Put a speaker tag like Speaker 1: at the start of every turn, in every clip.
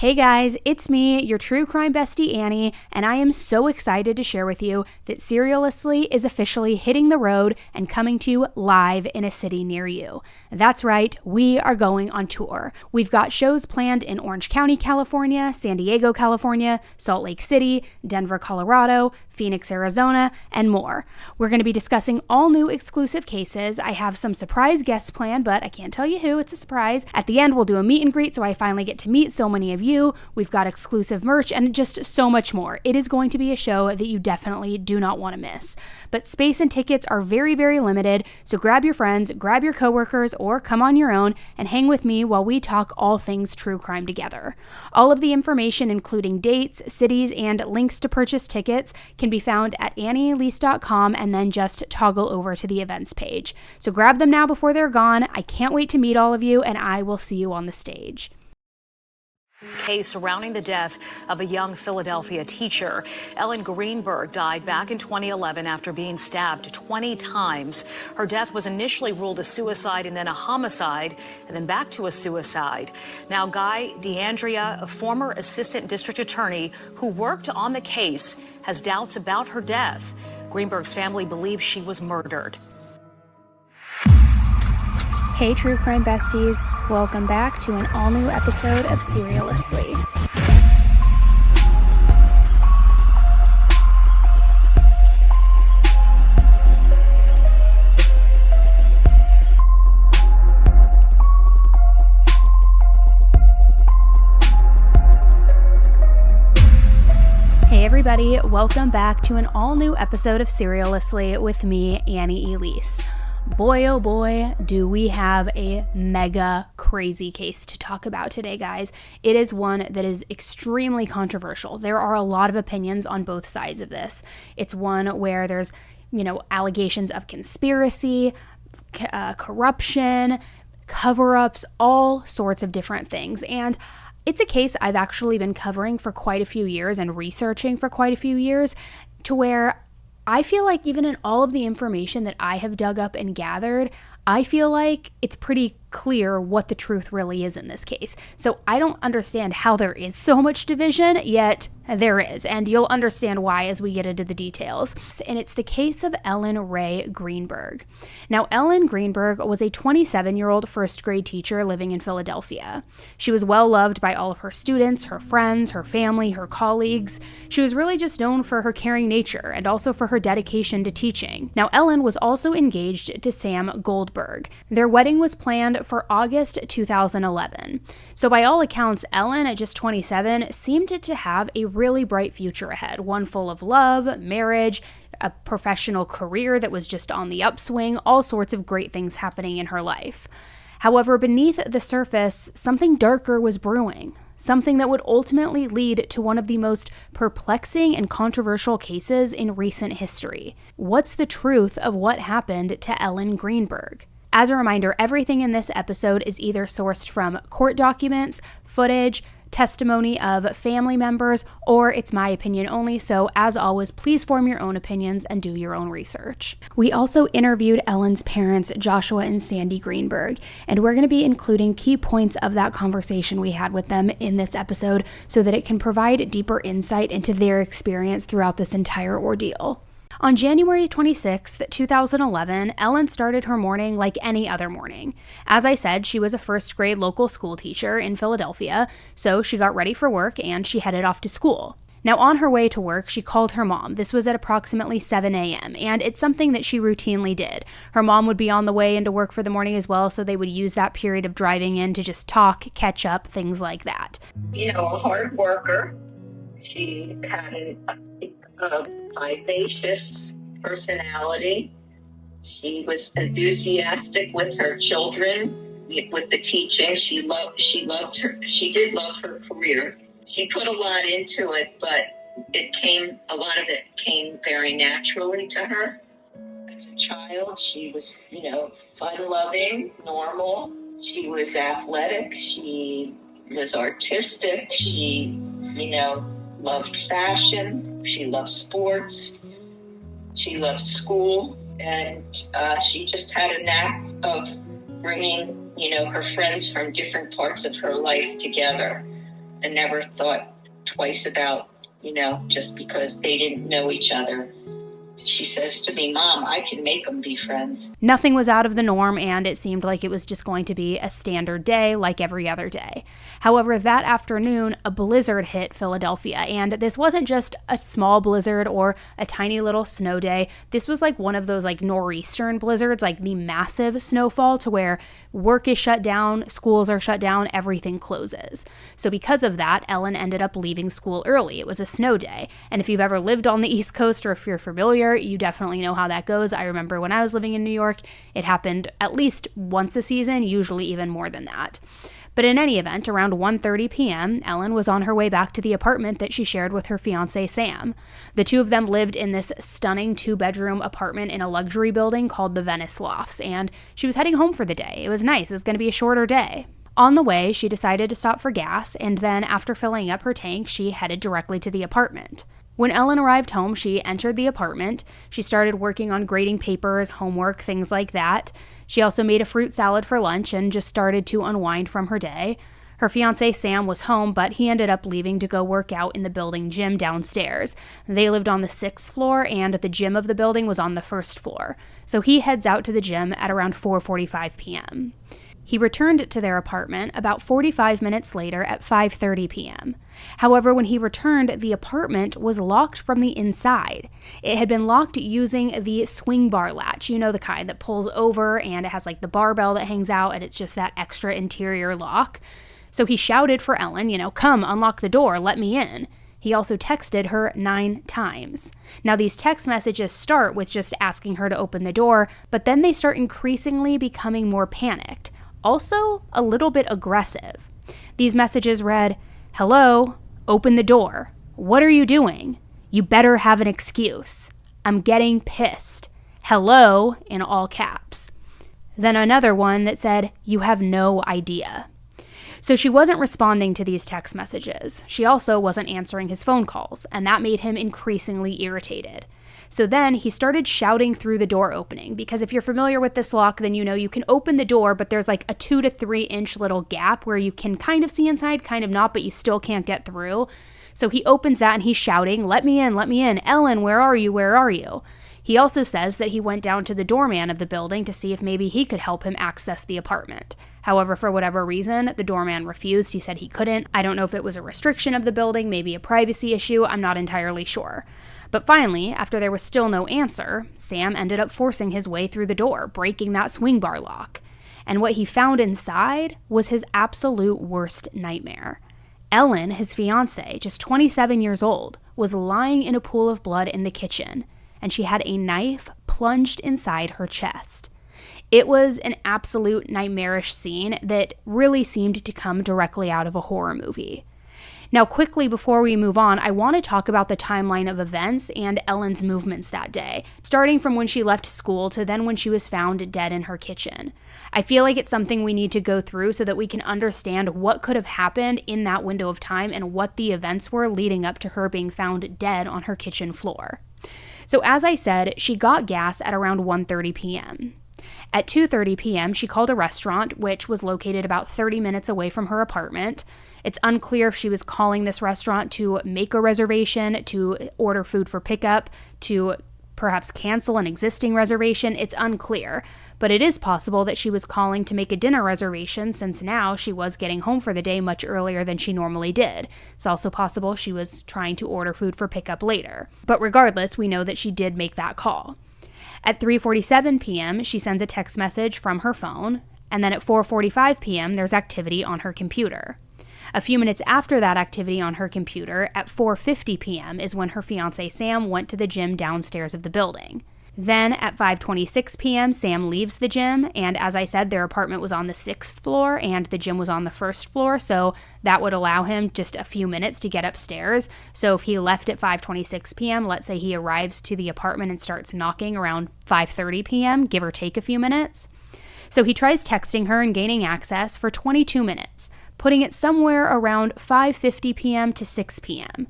Speaker 1: Hey guys, it's me, your true crime bestie Annie, and I am so excited to share with you that Serialously is officially hitting the road and coming to you live in a city near you. That's right, we are going on tour. We've got shows planned in Orange County, California, San Diego, California, Salt Lake City, Denver, Colorado, Phoenix, Arizona, and more. We're going to be discussing all new exclusive cases. I have some surprise guests planned, but I can't tell you who, it's a surprise. At the end, we'll do a meet and greet so I finally get to meet so many of you. We've got exclusive merch and just so much more. It is going to be a show that you definitely do not want to miss. But space and tickets are very, very limited, so grab your friends, grab your coworkers, or come on your own and hang with me while we talk all things true crime together. All of the information, including dates, cities, and links to purchase tickets, can be found at annieelise.com and then just toggle over to the events page. So grab them now before they're gone. I can't wait to meet all of you, and I will see you on the stage.
Speaker 2: Case surrounding the death of a young Philadelphia teacher. Ellen Greenberg died back in 2011 after being stabbed 20 times. Her death was initially ruled a suicide and then a homicide and then back to a suicide. Now, Guy DeAndrea, a former assistant district attorney who worked on the case, has doubts about her death. Greenberg's family believes she was murdered.
Speaker 1: Hey true crime besties, welcome back to an all-new episode of Serialously. Hey everybody, welcome back to an all-new episode of Serialously with me, Annie Elise. Boy, oh boy, do we have a mega crazy case to talk about today, guys. It is one that is extremely controversial. There are a lot of opinions on both sides of this. It's one where there's, allegations of conspiracy, corruption, cover-ups, all sorts of different things. And it's a case I've actually been covering for quite a few years and researching for quite a few years, to where I feel like even in all of the information that I have dug up and gathered, I feel like it's pretty clear what the truth really is in this case. So I don't understand how there is so much division, yet there is, and you'll understand why as we get into the details. And it's the case of Ellen Ray Greenberg. Now, Ellen Greenberg was a 27-year-old first grade teacher living in Philadelphia. She was well loved by all of her students, her friends, her family, her colleagues. She was really just known for her caring nature and also for her dedication to teaching. Now, Ellen was also engaged to Sam Goldberg. Their wedding was planned for August 2011. So by all accounts, Ellen, at just 27, seemed to have a really bright future ahead, one full of love, marriage, a professional career that was just on the upswing, all sorts of great things happening in her life. However, beneath the surface, something darker was brewing, something that would ultimately lead to one of the most perplexing and controversial cases in recent history. What's the truth of what happened to Ellen Greenberg? As a reminder, everything in this episode is either sourced from court documents, footage, testimony of family members, or it's my opinion only, so as always, please form your own opinions and do your own research. We also interviewed Ellen's parents, Joshua and Sandee Greenberg, and we're going to be including key points of that conversation we had with them in this episode so that it can provide deeper insight into their experience throughout this entire ordeal. On January 26, 2011, Ellen started her morning like any other morning. As I said, she was a first grade local school teacher in Philadelphia, so she got ready for work and she headed off to school. Now, on her way to work, she called her mom. This was at approximately 7 a.m., and it's something that she routinely did. Her mom would be on the way into work for the morning as well, so they would use that period of driving in to just talk, catch up, things like that.
Speaker 3: A hard worker. She had a vivacious personality. She was enthusiastic with her children, with the teaching. She did love her career. She put a lot into it, but a lot of it came very naturally to her. As a child, she was, fun-loving, normal. She was athletic. She was artistic. She, loved fashion. She loved sports. She loved school. And she just had a knack of bringing, her friends from different parts of her life together. and never thought twice about, just because they didn't know each other. She says to me, Mom, I can make them be friends.
Speaker 1: Nothing was out of the norm, and it seemed like it was just going to be a standard day like every other day. However, that afternoon, a blizzard hit Philadelphia, and this wasn't just a small blizzard or a tiny little snow day. This was like one of those like nor'eastern blizzards, like the massive snowfall to where work is shut down, schools are shut down, everything closes. So because of that, Ellen ended up leaving school early. It was a snow day, and if you've ever lived on the East Coast or if you're familiar, you definitely know how that goes. I remember when I was living in New York, it happened at least once a season, usually even more than that. But in any event, around 1:30 p.m., Ellen was on her way back to the apartment that she shared with her fiancé, Sam. The two of them lived in this stunning 2-bedroom apartment in a luxury building called the Venice Lofts, and she was heading home for the day. It was nice. It was going to be a shorter day. On the way, she decided to stop for gas, and then after filling up her tank, she headed directly to the apartment. When Ellen arrived home, she entered the apartment. She started working on grading papers, homework, things like that. She also made a fruit salad for lunch and just started to unwind from her day. Her fiancé Sam was home, but he ended up leaving to go work out in the building gym downstairs. They lived on the 6th floor, and the gym of the building was on the 1st floor. So he heads out to the gym at around 4:45 p.m. He returned to their apartment about 45 minutes later at 5:30 p.m. However, when he returned, the apartment was locked from the inside. It had been locked using the swing bar latch, the kind that pulls over and it has like the barbell that hangs out and it's just that extra interior lock. So he shouted for Ellen, come, unlock the door, let me in. He also texted her 9 times. Now, these text messages start with just asking her to open the door, but then they start increasingly becoming more panicked. Also, a little bit aggressive. These messages read, "Hello, open the door. What are you doing? You better have an excuse. I'm getting pissed. Hello," in all caps. Then another one that said, "You have no idea." So she wasn't responding to these text messages. She also wasn't answering his phone calls, and that made him increasingly irritated. So then he started shouting through the door opening, because if you're familiar with this lock, then you can open the door, but there's like a 2 to 3 inch little gap where you can kind of see inside, kind of not, but you still can't get through. So he opens that and he's shouting, let me in, Ellen, where are you? He also says that he went down to the doorman of the building to see if maybe he could help him access the apartment. However, for whatever reason, the doorman refused. He said he couldn't. I don't know if it was a restriction of the building, maybe a privacy issue. I'm not entirely sure. But finally, after there was still no answer, Sam ended up forcing his way through the door, breaking that swing bar lock. And what he found inside was his absolute worst nightmare. Ellen, his fiancée, just 27 years old, was lying in a pool of blood in the kitchen, and she had a knife plunged inside her chest. It was an absolute nightmarish scene that really seemed to come directly out of a horror movie. Now, quickly before we move on, I want to talk about the timeline of events and Ellen's movements that day, starting from when she left school to then when she was found dead in her kitchen. I feel like it's something we need to go through so that we can understand what could have happened in that window of time and what the events were leading up to her being found dead on her kitchen floor. So as I said, she got gas at around 1:30 p.m. At 2:30 p.m., she called a restaurant, which was located about 30 minutes away from her apartment. It's unclear if she was calling this restaurant to make a reservation, to order food for pickup, to perhaps cancel an existing reservation. It's unclear, but it is possible that she was calling to make a dinner reservation since now she was getting home for the day much earlier than she normally did. It's also possible she was trying to order food for pickup later. But regardless, we know that she did make that call. At 3:47 p.m., she sends a text message from her phone, and then at 4:45 p.m., there's activity on her computer. A few minutes after that activity on her computer, at 4:50 p.m., is when her fiancé Sam went to the gym downstairs of the building. Then at 5:26 p.m., Sam leaves the gym, and as I said, their apartment was on the 6th floor and the gym was on the 1st floor, so that would allow him just a few minutes to get upstairs. So if he left at 5:26 p.m., let's say he arrives to the apartment and starts knocking around 5:30 p.m., give or take a few minutes. So he tries texting her and gaining access for 22 minutes, putting it somewhere around 5:50 p.m. to 6 p.m.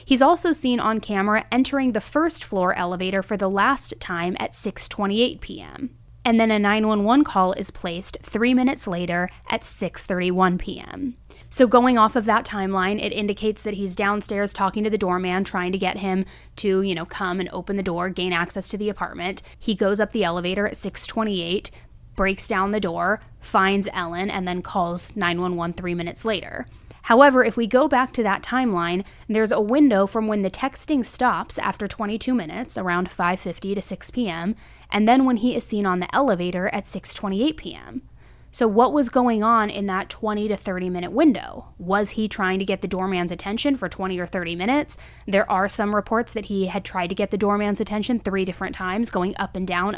Speaker 1: He's also seen on camera entering the 1st floor elevator for the last time at 6:28 p.m. And then a 911 call is placed 3 minutes later at 6:31 p.m. So going off of that timeline, it indicates that he's downstairs talking to the doorman, trying to get him to, come and open the door, gain access to the apartment. He goes up the elevator at 6:28, breaks down the door, finds Ellen, and then calls 911 3 minutes later. However, if we go back to that timeline, there's a window from when the texting stops after 22 minutes, around 5:50 to 6 p.m., and then when he is seen on the elevator at 6:28 p.m. So what was going on in that 20 to 30 minute window? Was he trying to get the doorman's attention for 20 or 30 minutes? There are some reports that he had tried to get the doorman's attention 3 different times, going up and down,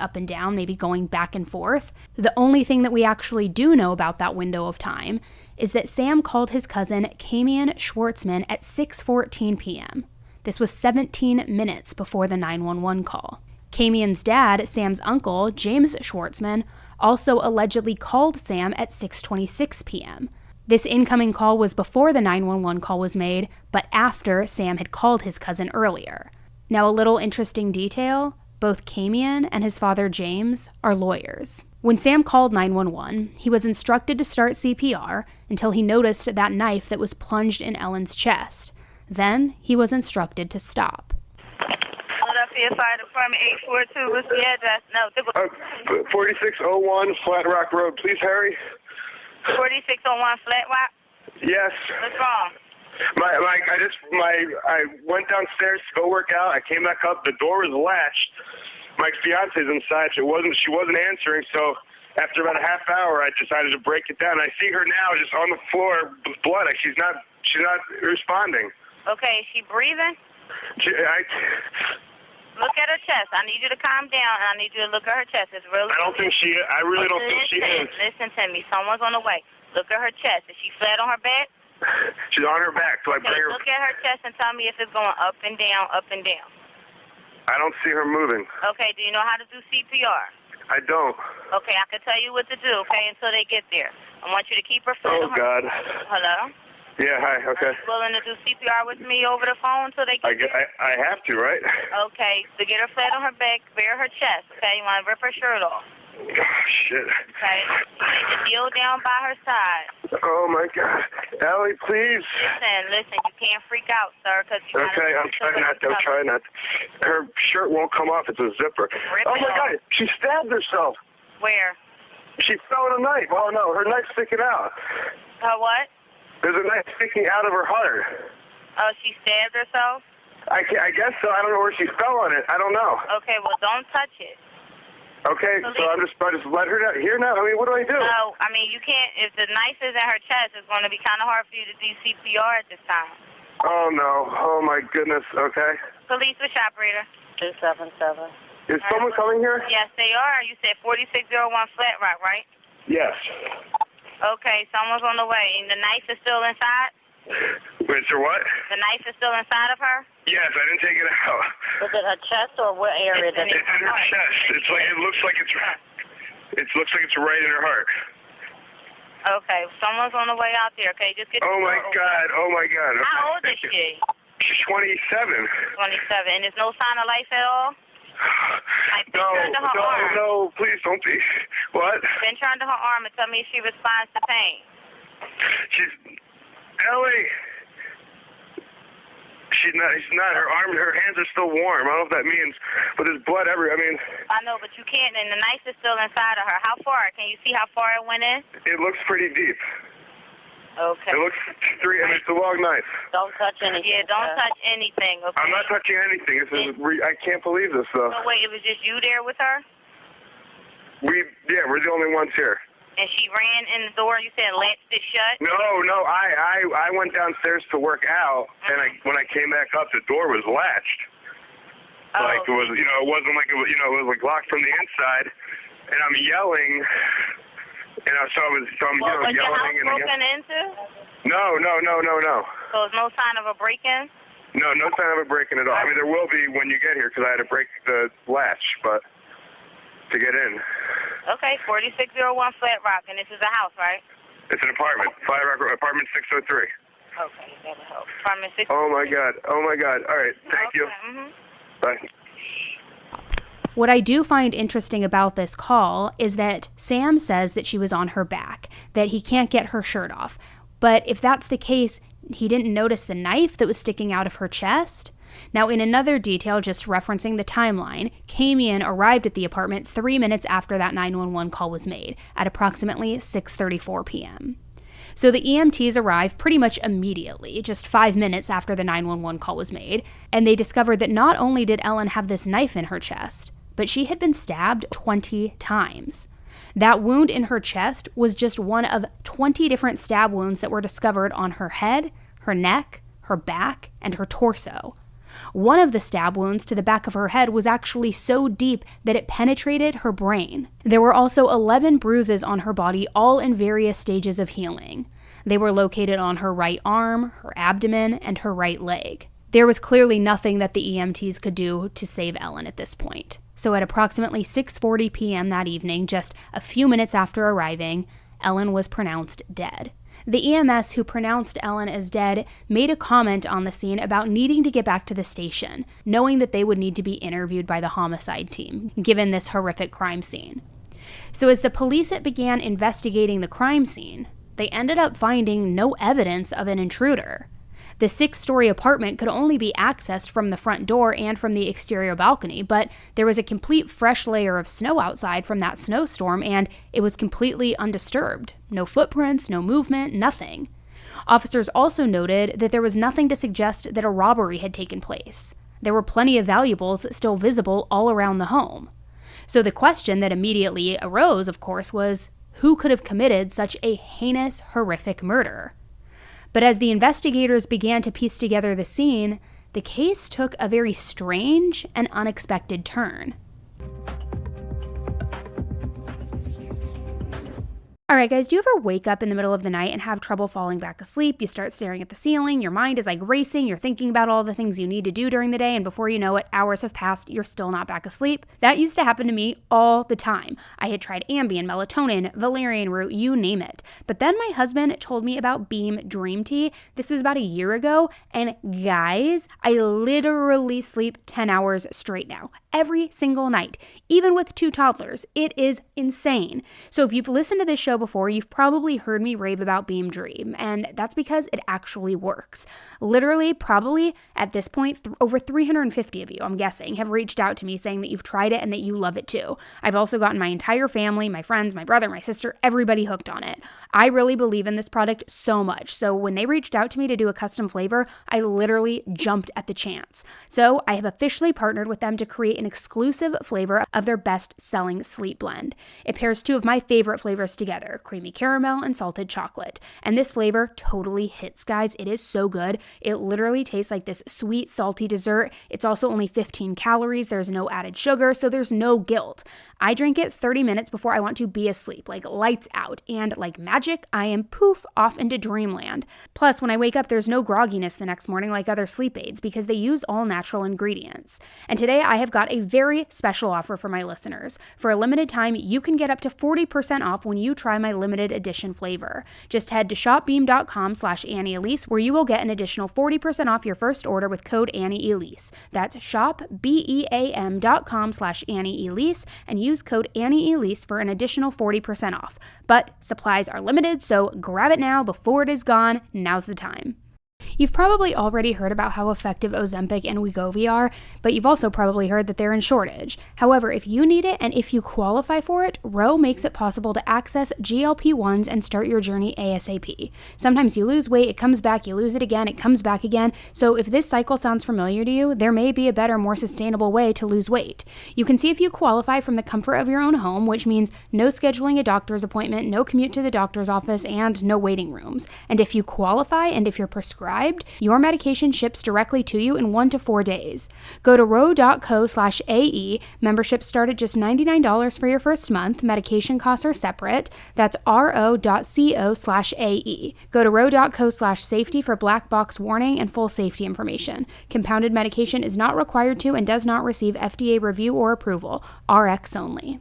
Speaker 1: maybe going back and forth. The only thing that we actually do know about that window of time is that Sam called his cousin Kamian Schwartzman at 6:14 p.m. This was 17 minutes before the 911 call. Kamian's dad, Sam's uncle, James Schwartzman, also allegedly called Sam at 6:26 p.m. This incoming call was before the 911 call was made, but after Sam had called his cousin earlier. Now, a little interesting detail, both Kamian and his father James are lawyers. When Sam called 911, he was instructed to start CPR until he noticed that knife that was plunged in Ellen's chest. Then he was instructed to stop.
Speaker 4: Fire Department 842, what's the address? No,
Speaker 5: 4601 Flat Rock Road. Please hurry.
Speaker 4: 4601 Flat Rock?
Speaker 5: Yes.
Speaker 4: What's wrong?
Speaker 5: I went downstairs to go work out. I came back up. The door was latched. My fiance's inside. She wasn't answering. So after about a half hour, I decided to break it down. I see her now just on the floor with blood. She's not responding.
Speaker 4: Okay, is she breathing? Look at her chest. I need you to calm down, and I need you to look at her chest. It's really.
Speaker 5: I really don't think she is.
Speaker 4: Listen to me. Someone's on the way. Look at her chest. Is she flat on her back?
Speaker 5: She's on her back. So I bring her.
Speaker 4: Look at her chest and tell me if it's going up and down, up and down.
Speaker 5: I don't see her moving.
Speaker 4: Okay. Do you know how to do CPR?
Speaker 5: I don't.
Speaker 4: Okay. I can tell you what to do. Okay, until they get there. I want you to keep her flat on her.
Speaker 5: God.
Speaker 4: Hello.
Speaker 5: Yeah, hi, okay.
Speaker 4: Are you willing to do CPR with me over the phone until they get there?
Speaker 5: I have to, right?
Speaker 4: Okay, so get her flat on her back, bare her chest, okay? You want to rip her shirt off.
Speaker 5: Oh, shit.
Speaker 4: Okay, you need to kneel down by her side.
Speaker 5: Oh, my God. Ellie, please.
Speaker 4: Listen, you can't freak out, sir, because you
Speaker 5: Okay, I'm trying not to. Her shirt won't come off. It's a zipper. Oh, my God, she stabbed herself.
Speaker 4: Where?
Speaker 5: She fell on a knife. Oh, no, her knife's sticking out.
Speaker 4: Her what?
Speaker 5: There's a knife sticking out of her heart.
Speaker 4: Oh, she stabbed herself?
Speaker 5: I guess so. I don't know where she fell on it. I don't know.
Speaker 4: Okay, well, don't touch it.
Speaker 5: Okay, so I just let her here now? I mean, what do I do?
Speaker 4: No, I mean, you can't. If the knife is in her chest, it's going to be kind of hard for you to do CPR at this time.
Speaker 5: Oh, no. Oh, my goodness. Okay.
Speaker 4: Police, which operator? 277.
Speaker 5: Is someone coming here?
Speaker 4: Yes, they are. You said 4601 Flat Rock, right?
Speaker 5: Yes.
Speaker 4: Okay, someone's on the way. And the knife is still inside?
Speaker 5: Wait, so what?
Speaker 4: The knife is still inside of her?
Speaker 5: Yes, I didn't take it out.
Speaker 4: Was it her chest or what area?
Speaker 5: It's in her chest. It looks like it's right in her heart.
Speaker 4: Okay, someone's on the way out there. Okay, just get.
Speaker 5: Oh my God! Okay,
Speaker 4: how old is she?
Speaker 5: She's 27.
Speaker 4: 27, and there's no sign of life at all.
Speaker 5: No, please don't be. What?
Speaker 4: Pinch her under her arm and tell me if she responds to pain.
Speaker 5: Ellie. She's not. Her hands are still warm. I don't know what that means, but there's blood everywhere. I mean.
Speaker 4: I know, but you can't, and the knife is still inside of her. How far? Can you see how far it went in?
Speaker 5: It looks pretty deep.
Speaker 4: Okay.
Speaker 5: It looks it's a long knife.
Speaker 4: Don't touch anything. Yeah, don't touch anything. Okay.
Speaker 5: I'm not touching anything. I can't believe this though.
Speaker 4: So wait, it was just you there with her?
Speaker 5: We're the only ones here.
Speaker 4: And she ran in the door. You said latched it shut.
Speaker 5: No. I went downstairs to work out, and when I came back up, the door was latched.
Speaker 4: Oh.
Speaker 5: Like it was, it wasn't like it was, it was like locked from the inside, and I'm yelling. So I'm
Speaker 4: was
Speaker 5: yelling.
Speaker 4: Your house broken into?
Speaker 5: No.
Speaker 4: So there's no sign of a break-in?
Speaker 5: No sign of a break-in at all. I mean, there will be when you get here because I had to break the latch, but to get in.
Speaker 4: Okay, 4601 Flat Rock, and this is a house, right?
Speaker 5: It's an apartment. Flat Rock, apartment 603.
Speaker 4: Okay, that'll help. Apartment 603.
Speaker 5: Oh my God. All right, thank you.
Speaker 4: Mm-hmm.
Speaker 5: Bye.
Speaker 1: What I do find interesting about this call is that Sam says that she was on her back, that he can't get her shirt off. But if that's the case, he didn't notice the knife that was sticking out of her chest? Now, in another detail, just referencing the timeline, Camion arrived at the apartment 3 minutes after that 911 call was made, at approximately 6:34 p.m. So the EMTs arrived pretty much immediately, just 5 minutes after the 911 call was made, and they discovered that not only did Ellen have this knife in her chest, but she had been stabbed 20 times. That wound in her chest was just one of 20 different stab wounds that were discovered on her head, her neck, her back, and her torso. One of the stab wounds to the back of her head was actually so deep that it penetrated her brain. There were also 11 bruises on her body, all in various stages of healing. They were located on her right arm, her abdomen, and her right leg. There was clearly nothing that the EMTs could do to save Ellen at this point. So at approximately 6:40 p.m. that evening, just a few minutes after arriving, Ellen was pronounced dead. The EMS who pronounced Ellen as dead made a comment on the scene about needing to get back to the station, knowing that they would need to be interviewed by the homicide team, given this horrific crime scene. So as the police began investigating the crime scene, they ended up finding no evidence of an intruder. The 6-story apartment could only be accessed from the front door and from the exterior balcony, but there was a complete fresh layer of snow outside from that snowstorm, and it was completely undisturbed. No footprints, no movement, nothing. Officers also noted that there was nothing to suggest that a robbery had taken place. There were plenty of valuables still visible all around the home. So the question that immediately arose, of course, was who could have committed such a heinous, horrific murder? But as the investigators began to piece together the scene, the case took a very strange and unexpected turn. Alright guys, do you ever wake up in the middle of the night and have trouble falling back asleep? You start staring at the ceiling, your mind is like racing, you're thinking about all the things you need to do during the day, and before you know it, hours have passed, you're still not back asleep. That used to happen to me all the time. I had tried Ambien, melatonin, valerian root, you name it. But then my husband told me about Beam Dream Tea. This was about a year ago, and guys, I literally sleep 10 hours straight now. Every single night, even with 2 toddlers. It is insane. So if you've listened to this show before, you've probably heard me rave about Beam Dream, and that's because it actually works. Literally, probably at this point, over 350 of you, I'm guessing, have reached out to me saying that you've tried it and that you love it too. I've also gotten my entire family, my friends, my brother, my sister, everybody hooked on it. I really believe in this product so much. So when they reached out to me to do a custom flavor, I literally jumped at the chance. So I have officially partnered with them to create an exclusive flavor of their best-selling sleep blend. It pairs 2 of my favorite flavors together, creamy caramel and salted chocolate. And this flavor totally hits, guys. It is so good. It literally tastes like this sweet, salty dessert. It's also only 15 calories. There's no added sugar, so there's no guilt. I drink it 30 minutes before I want to be asleep, like lights out, and like magic, I am poof off into dreamland. Plus, when I wake up, there's no grogginess the next morning like other sleep aids because they use all natural ingredients. And today I have got a very special offer for my listeners. For a limited time, you can get up to 40% off when you try my limited edition flavor. Just head to shopbeam.com/AnnieElise where you will get an additional 40% off your first order with code AnnieElise. That's shopbeam.com/AnnieElise and use code AnnieElise for an additional 40% off. But supplies are limited, so grab it now before it is gone. Now's the time. You've probably already heard about how effective Ozempic and Wegovy are, but you've also probably heard that they're in shortage. However, if you need it and if you qualify for it, Ro makes it possible to access GLP-1s and start your journey ASAP. Sometimes you lose weight, it comes back, you lose it again, it comes back again. So if this cycle sounds familiar to you, there may be a better, more sustainable way to lose weight. You can see if you qualify from the comfort of your own home, which means no scheduling a doctor's appointment, no commute to the doctor's office, and no waiting rooms. And if you qualify and if you're prescribed, your medication ships directly to you in 1 to 4 days. Go to ro.co/AE. Memberships start at just $99 for your first month. Medication costs are separate. That's ro.co/AE. Go to ro.co/safety for black box warning and full safety information. Compounded medication is not required to and does not receive FDA review or approval. RX only.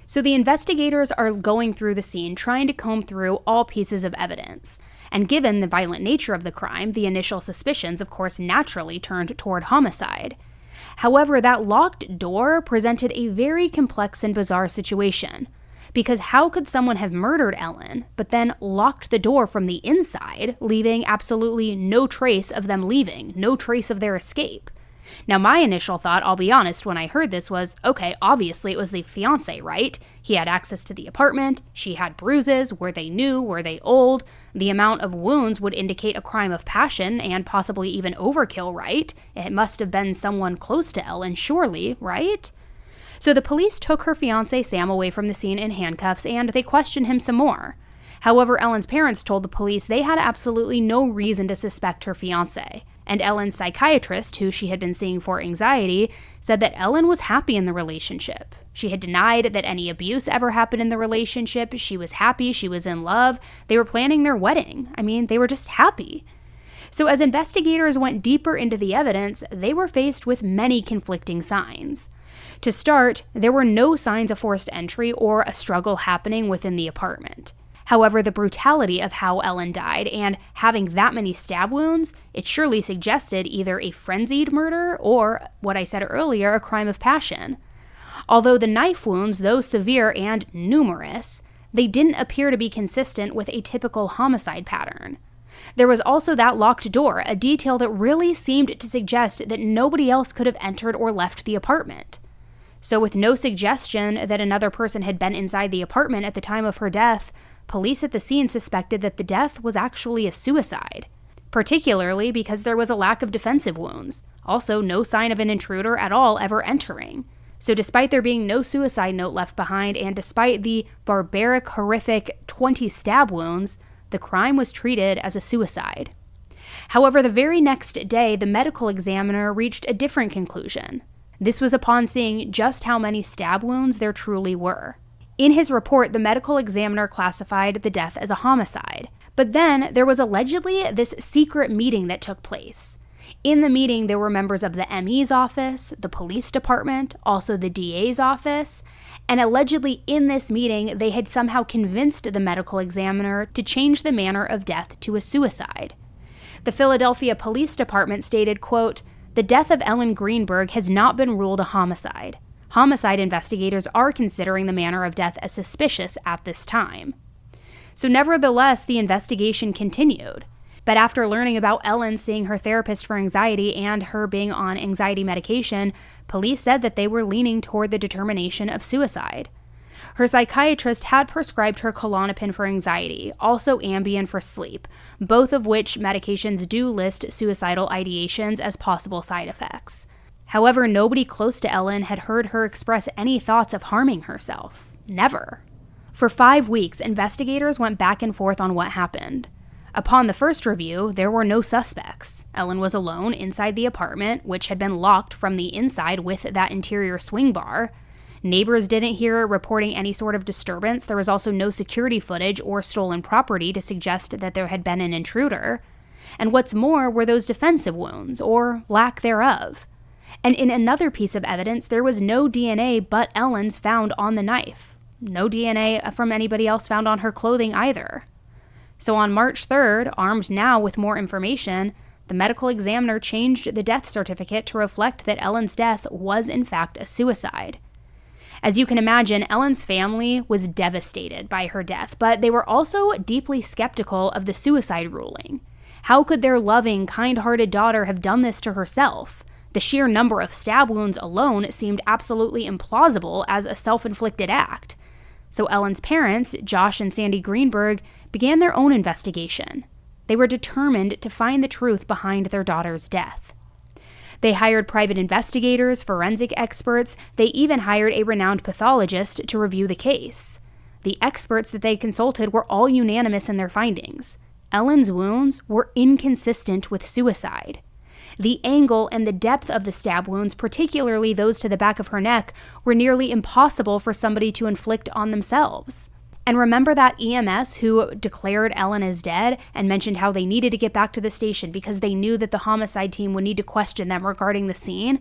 Speaker 1: So the investigators are going through the scene, trying to comb through all pieces of evidence. And given the violent nature of the crime, the initial suspicions, of course, naturally turned toward homicide. However, that locked door presented a very complex and bizarre situation. Because how could someone have murdered Ellen, but then locked the door from the inside, leaving absolutely no trace of them leaving, no trace of their escape? Now, my initial thought, I'll be honest, when I heard this was, okay, obviously it was the fiancé, right? He had access to the apartment, she had bruises, were they new, were they old? The amount of wounds would indicate a crime of passion and possibly even overkill, right? It must have been someone close to Ellen, surely, right? So the police took her fiancé Sam away from the scene in handcuffs and they questioned him some more. However, Ellen's parents told the police they had absolutely no reason to suspect her fiancé. And Ellen's psychiatrist, who she had been seeing for anxiety, said that Ellen was happy in the relationship. She had denied that any abuse ever happened in the relationship. She was happy. She was in love. They were planning their wedding. I mean, they were just happy. So as investigators went deeper into the evidence, they were faced with many conflicting signs. To start, there were no signs of forced entry or a struggle happening within the apartment. However, the brutality of how Ellen died and having that many stab wounds, it surely suggested either a frenzied murder or, what I said earlier, a crime of passion. Although the knife wounds, though severe and numerous, they didn't appear to be consistent with a typical homicide pattern. There was also that locked door, a detail that really seemed to suggest that nobody else could have entered or left the apartment. So with no suggestion that another person had been inside the apartment at the time of her death, police at the scene suspected that the death was actually a suicide, particularly because there was a lack of defensive wounds, also no sign of an intruder at all ever entering. So despite there being no suicide note left behind, and despite the barbaric, horrific 20 stab wounds, the crime was treated as a suicide. However, the very next day, the medical examiner reached a different conclusion. This was upon seeing just how many stab wounds there truly were. In his report, the medical examiner classified the death as a homicide. But then there was allegedly this secret meeting that took place. In the meeting, there were members of the ME's office, the police department, also the DA's office, and allegedly in this meeting, they had somehow convinced the medical examiner to change the manner of death to a suicide. The Philadelphia Police Department stated, quote, "The death of Ellen Greenberg has not been ruled a homicide. Homicide investigators are considering the manner of death as suspicious at this time." So nevertheless, the investigation continued. But after learning about Ellen seeing her therapist for anxiety and her being on anxiety medication, police said that they were leaning toward the determination of suicide. Her psychiatrist had prescribed her Klonopin for anxiety, also Ambien for sleep, both of which medications do list suicidal ideations as possible side effects. However, nobody close to Ellen had heard her express any thoughts of harming herself. Never. For 5 weeks, investigators went back and forth on what happened. Upon the first review, there were no suspects. Ellen was alone inside the apartment, which had been locked from the inside with that interior swing bar. Neighbors didn't hear her reporting any sort of disturbance. There was also no security footage or stolen property to suggest that there had been an intruder. And what's more were those defensive wounds, or lack thereof. And in another piece of evidence, there was no DNA but Ellen's found on the knife. No DNA from anybody else found on her clothing either. So on March 3rd, armed now with more information, the medical examiner changed the death certificate to reflect that Ellen's death was in fact a suicide. As you can imagine, Ellen's family was devastated by her death, but they were also deeply skeptical of the suicide ruling. How could their loving, kind-hearted daughter have done this to herself? The sheer number of stab wounds alone seemed absolutely implausible as a self-inflicted act. So Ellen's parents, Josh and Sandee Greenberg, began their own investigation. They were determined to find the truth behind their daughter's death. They hired private investigators, forensic experts. They even hired a renowned pathologist to review the case. The experts that they consulted were all unanimous in their findings. Ellen's wounds were inconsistent with suicide. The angle and the depth of the stab wounds, particularly those to the back of her neck, were nearly impossible for somebody to inflict on themselves. And remember that EMS who declared Ellen as dead and mentioned how they needed to get back to the station because they knew that the homicide team would need to question them regarding the scene?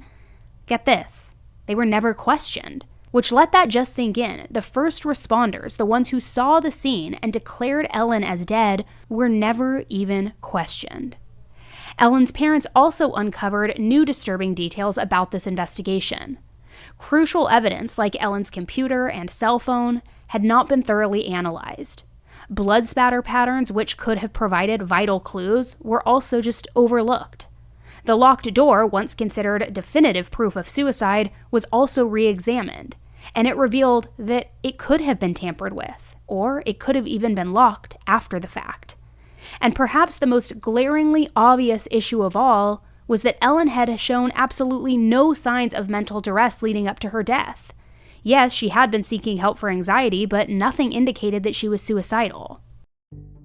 Speaker 1: Get this, they were never questioned. Which let that just sink in. The first responders, the ones who saw the scene and declared Ellen as dead, were never even questioned. Ellen's parents also uncovered new disturbing details about this investigation. Crucial evidence, like Ellen's computer and cell phone, had not been thoroughly analyzed. Blood spatter patterns, which could have provided vital clues, were also just overlooked. The locked door, once considered definitive proof of suicide, was also re-examined, and it revealed that it could have been tampered with, or it could have even been locked after the fact. And perhaps the most glaringly obvious issue of all was that Ellen had shown absolutely no signs of mental duress leading up to her death. Yes, she had been seeking help for anxiety, but nothing indicated that she was suicidal.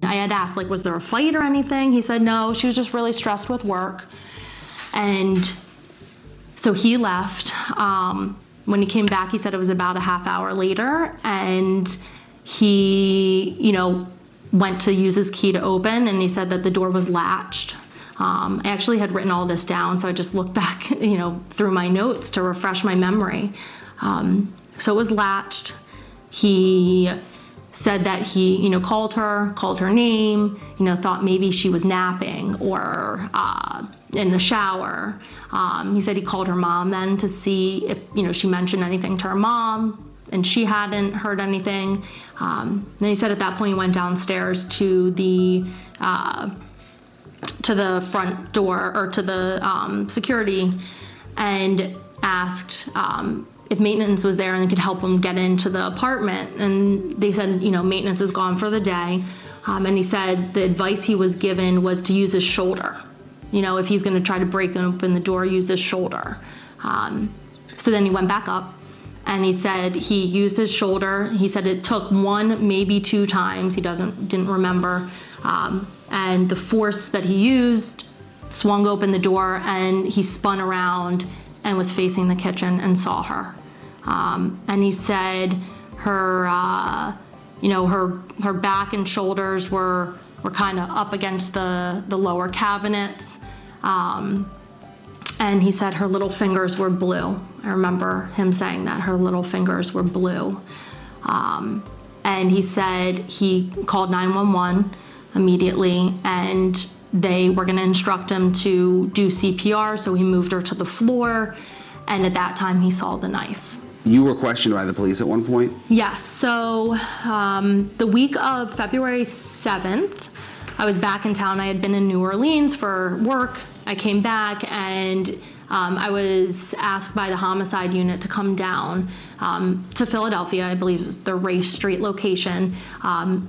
Speaker 6: I had asked, was there a fight or anything? He said no, she was just really stressed with work. And so he left. When he came back, he said it was about a half hour later, and he, went to use his key to open, and he said that the door was latched. I actually had written all this down, so I just looked back, through my notes to refresh my memory. So it was latched. He said that he, called her name, thought maybe she was napping or in the shower. He said he called her mom then to see if, she mentioned anything to her mom, and she hadn't heard anything. Then he said at that point he went downstairs to the front door, or to the security, and asked if maintenance was there and they could help him get into the apartment. And they said, maintenance is gone for the day. And he said the advice he was given was to use his shoulder. If he's gonna try to break open the door, use his shoulder. So then he went back up, and he said he used his shoulder. He said it took one, maybe two times. He didn't remember. And the force that he used swung open the door, and he spun around and was facing the kitchen and saw her. And he said her back and shoulders were kind of up against the lower cabinets. And he said her little fingers were blue. I remember him saying that her little fingers were blue. And he said he called 911 immediately, and they were going to instruct him to do CPR, so he moved her to the floor, and at that time he saw the knife.
Speaker 7: You were questioned by the police at one point?
Speaker 6: Yes, so the week of February 7th, I was back in town. I had been in New Orleans for work. I came back, and I was asked by the homicide unit to come down to Philadelphia, I believe it was the Race Street location,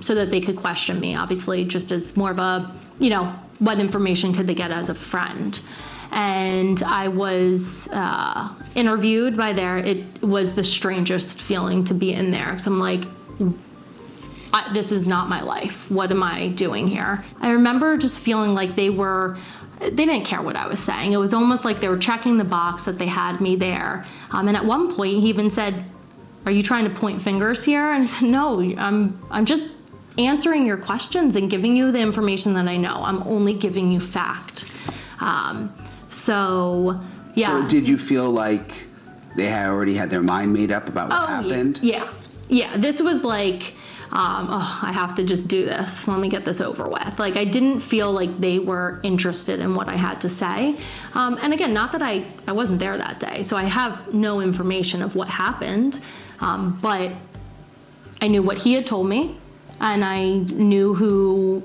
Speaker 6: so that they could question me, obviously, just as more of a, what information could they get as a friend. And I was interviewed by there. It was the strangest feeling to be in there, because I'm like, this is not my life. What am I doing here? I remember just feeling like they didn't care what I was saying. It was almost like they were checking the box that they had me there. And at one point he even said, "Are you trying to point fingers here?" And I said, "No, I'm just answering your questions and giving you the information that I know. I'm only giving you fact." So, yeah.
Speaker 7: So did you feel like they had already had their mind made up about what happened?
Speaker 6: Yeah. This was like, I have to just do this. Let me get this over with. I didn't feel like they were interested in what I had to say. And again, not that I wasn't there that day, so I have no information of what happened, but I knew what he had told me, and I knew who,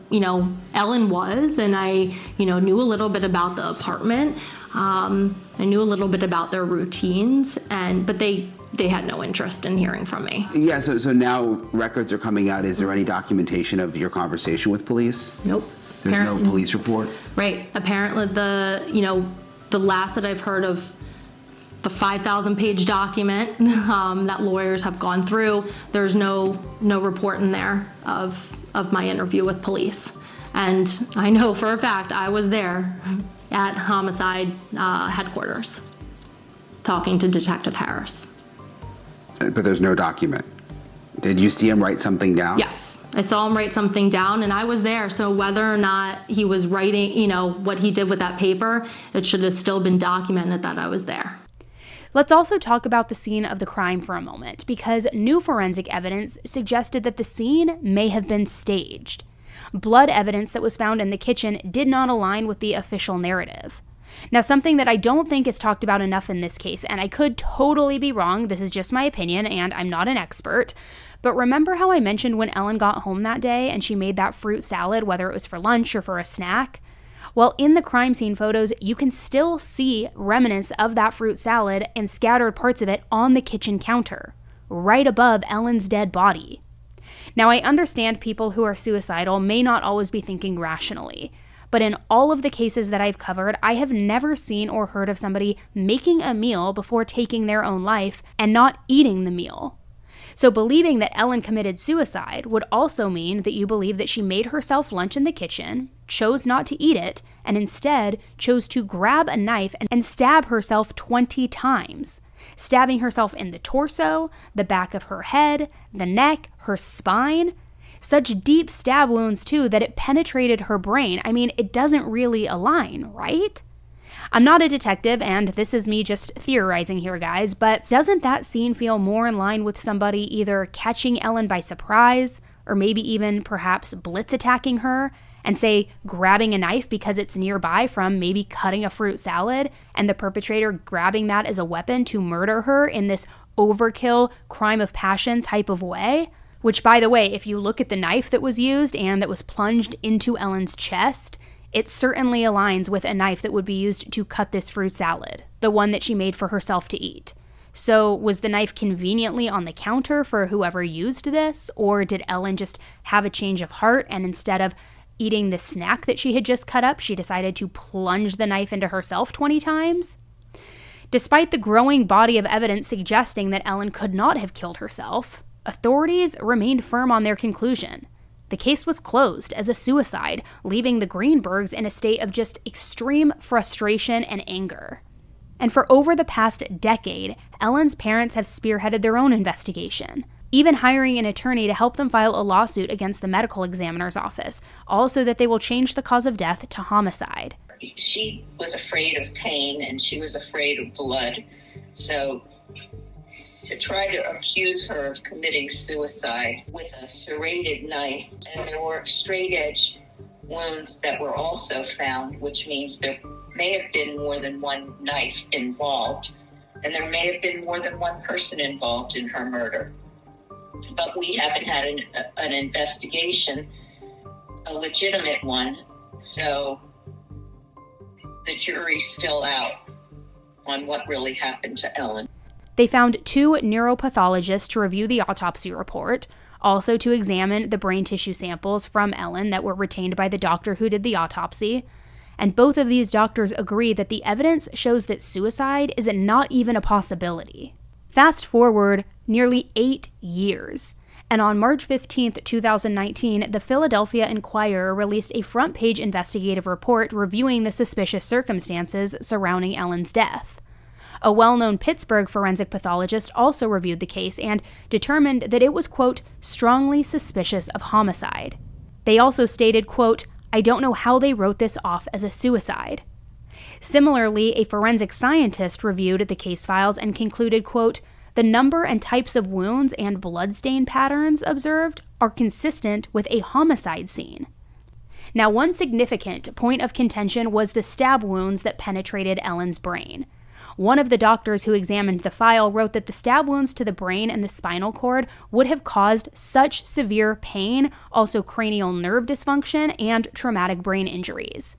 Speaker 6: Ellen was, and I, knew a little bit about the apartment. I knew a little bit about their routines, but they had no interest in hearing from me.
Speaker 7: Yeah, so now records are coming out. Is there any documentation of your conversation with police?
Speaker 6: Nope.
Speaker 7: There's no police report?
Speaker 6: Right. Apparently the last that I've heard of the 5,000-page document that lawyers have gone through, there's no report in there of my interview with police. And I know for a fact I was there at homicide headquarters talking to Detective Harris.
Speaker 7: But there's no document. Did you see him write something down?
Speaker 6: Yes, I saw him write something down, and I was there. So whether or not he was writing, what he did with that paper, it should have still been documented that I was there.
Speaker 1: Let's also talk about the scene of the crime for a moment, because new forensic evidence suggested that the scene may have been staged. Blood evidence that was found in the kitchen did not align with the official narrative. Now, something that I don't think is talked about enough in this case, and I could totally be wrong, this is just my opinion and I'm not an expert, but remember how I mentioned when Ellen got home that day and she made that fruit salad, whether it was for lunch or for a snack? Well, in the crime scene photos, you can still see remnants of that fruit salad and scattered parts of it on the kitchen counter, right above Ellen's dead body. Now, I understand people who are suicidal may not always be thinking rationally, but in all of the cases that I've covered, I have never seen or heard of somebody making a meal before taking their own life and not eating the meal. So believing that Ellen committed suicide would also mean that you believe that she made herself lunch in the kitchen, chose not to eat it, and instead chose to grab a knife and stab herself 20 times, stabbing herself in the torso, the back of her head, the neck, her spine. Such deep stab wounds, too, that it penetrated her brain. I mean, it doesn't really align, right? I'm not a detective, and this is me just theorizing here, guys, but doesn't that scene feel more in line with somebody either catching Ellen by surprise, or maybe even perhaps blitz attacking her, and say grabbing a knife because it's nearby from maybe cutting a fruit salad, and the perpetrator grabbing that as a weapon to murder her in this overkill, crime of passion type of way? Which, by the way, if you look at the knife that was used and that was plunged into Ellen's chest, it certainly aligns with a knife that would be used to cut this fruit salad, the one that she made for herself to eat. So was the knife conveniently on the counter for whoever used this, or did Ellen just have a change of heart and instead of eating the snack that she had just cut up, she decided to plunge the knife into herself 20 times? Despite the growing body of evidence suggesting that Ellen could not have killed herself, authorities remained firm on their conclusion. The case was closed as a suicide, leaving the Greenbergs in a state of just extreme frustration and anger. And for over the past decade, Ellen's parents have spearheaded their own investigation, even hiring an attorney to help them file a lawsuit against the medical examiner's office, all so that they will change the cause of death to homicide.
Speaker 3: She was afraid of pain and she was afraid of blood, so to try to accuse her of committing suicide with a serrated knife, and there were straight edge wounds that were also found, which means there may have been more than one knife involved, and there may have been more than one person involved in her murder. But we haven't had an investigation, a legitimate one, so the jury's still out on what really happened to Ellen.
Speaker 1: They found 2 neuropathologists to review the autopsy report, also to examine the brain tissue samples from Ellen that were retained by the doctor who did the autopsy. And both of these doctors agree that the evidence shows that suicide is not even a possibility. Fast forward nearly 8 years, and on March 15, 2019, the Philadelphia Inquirer released a front-page investigative report reviewing the suspicious circumstances surrounding Ellen's death. A well-known Pittsburgh forensic pathologist also reviewed the case and determined that it was, quote, strongly suspicious of homicide. They also stated, quote, I don't know how they wrote this off as a suicide. Similarly, a forensic scientist reviewed the case files and concluded, quote, the number and types of wounds and bloodstain patterns observed are consistent with a homicide scene. Now, one significant point of contention was the stab wounds that penetrated Ellen's brain. One of the doctors who examined the file wrote that the stab wounds to the brain and the spinal cord would have caused such severe pain, also cranial nerve dysfunction, and traumatic brain injuries.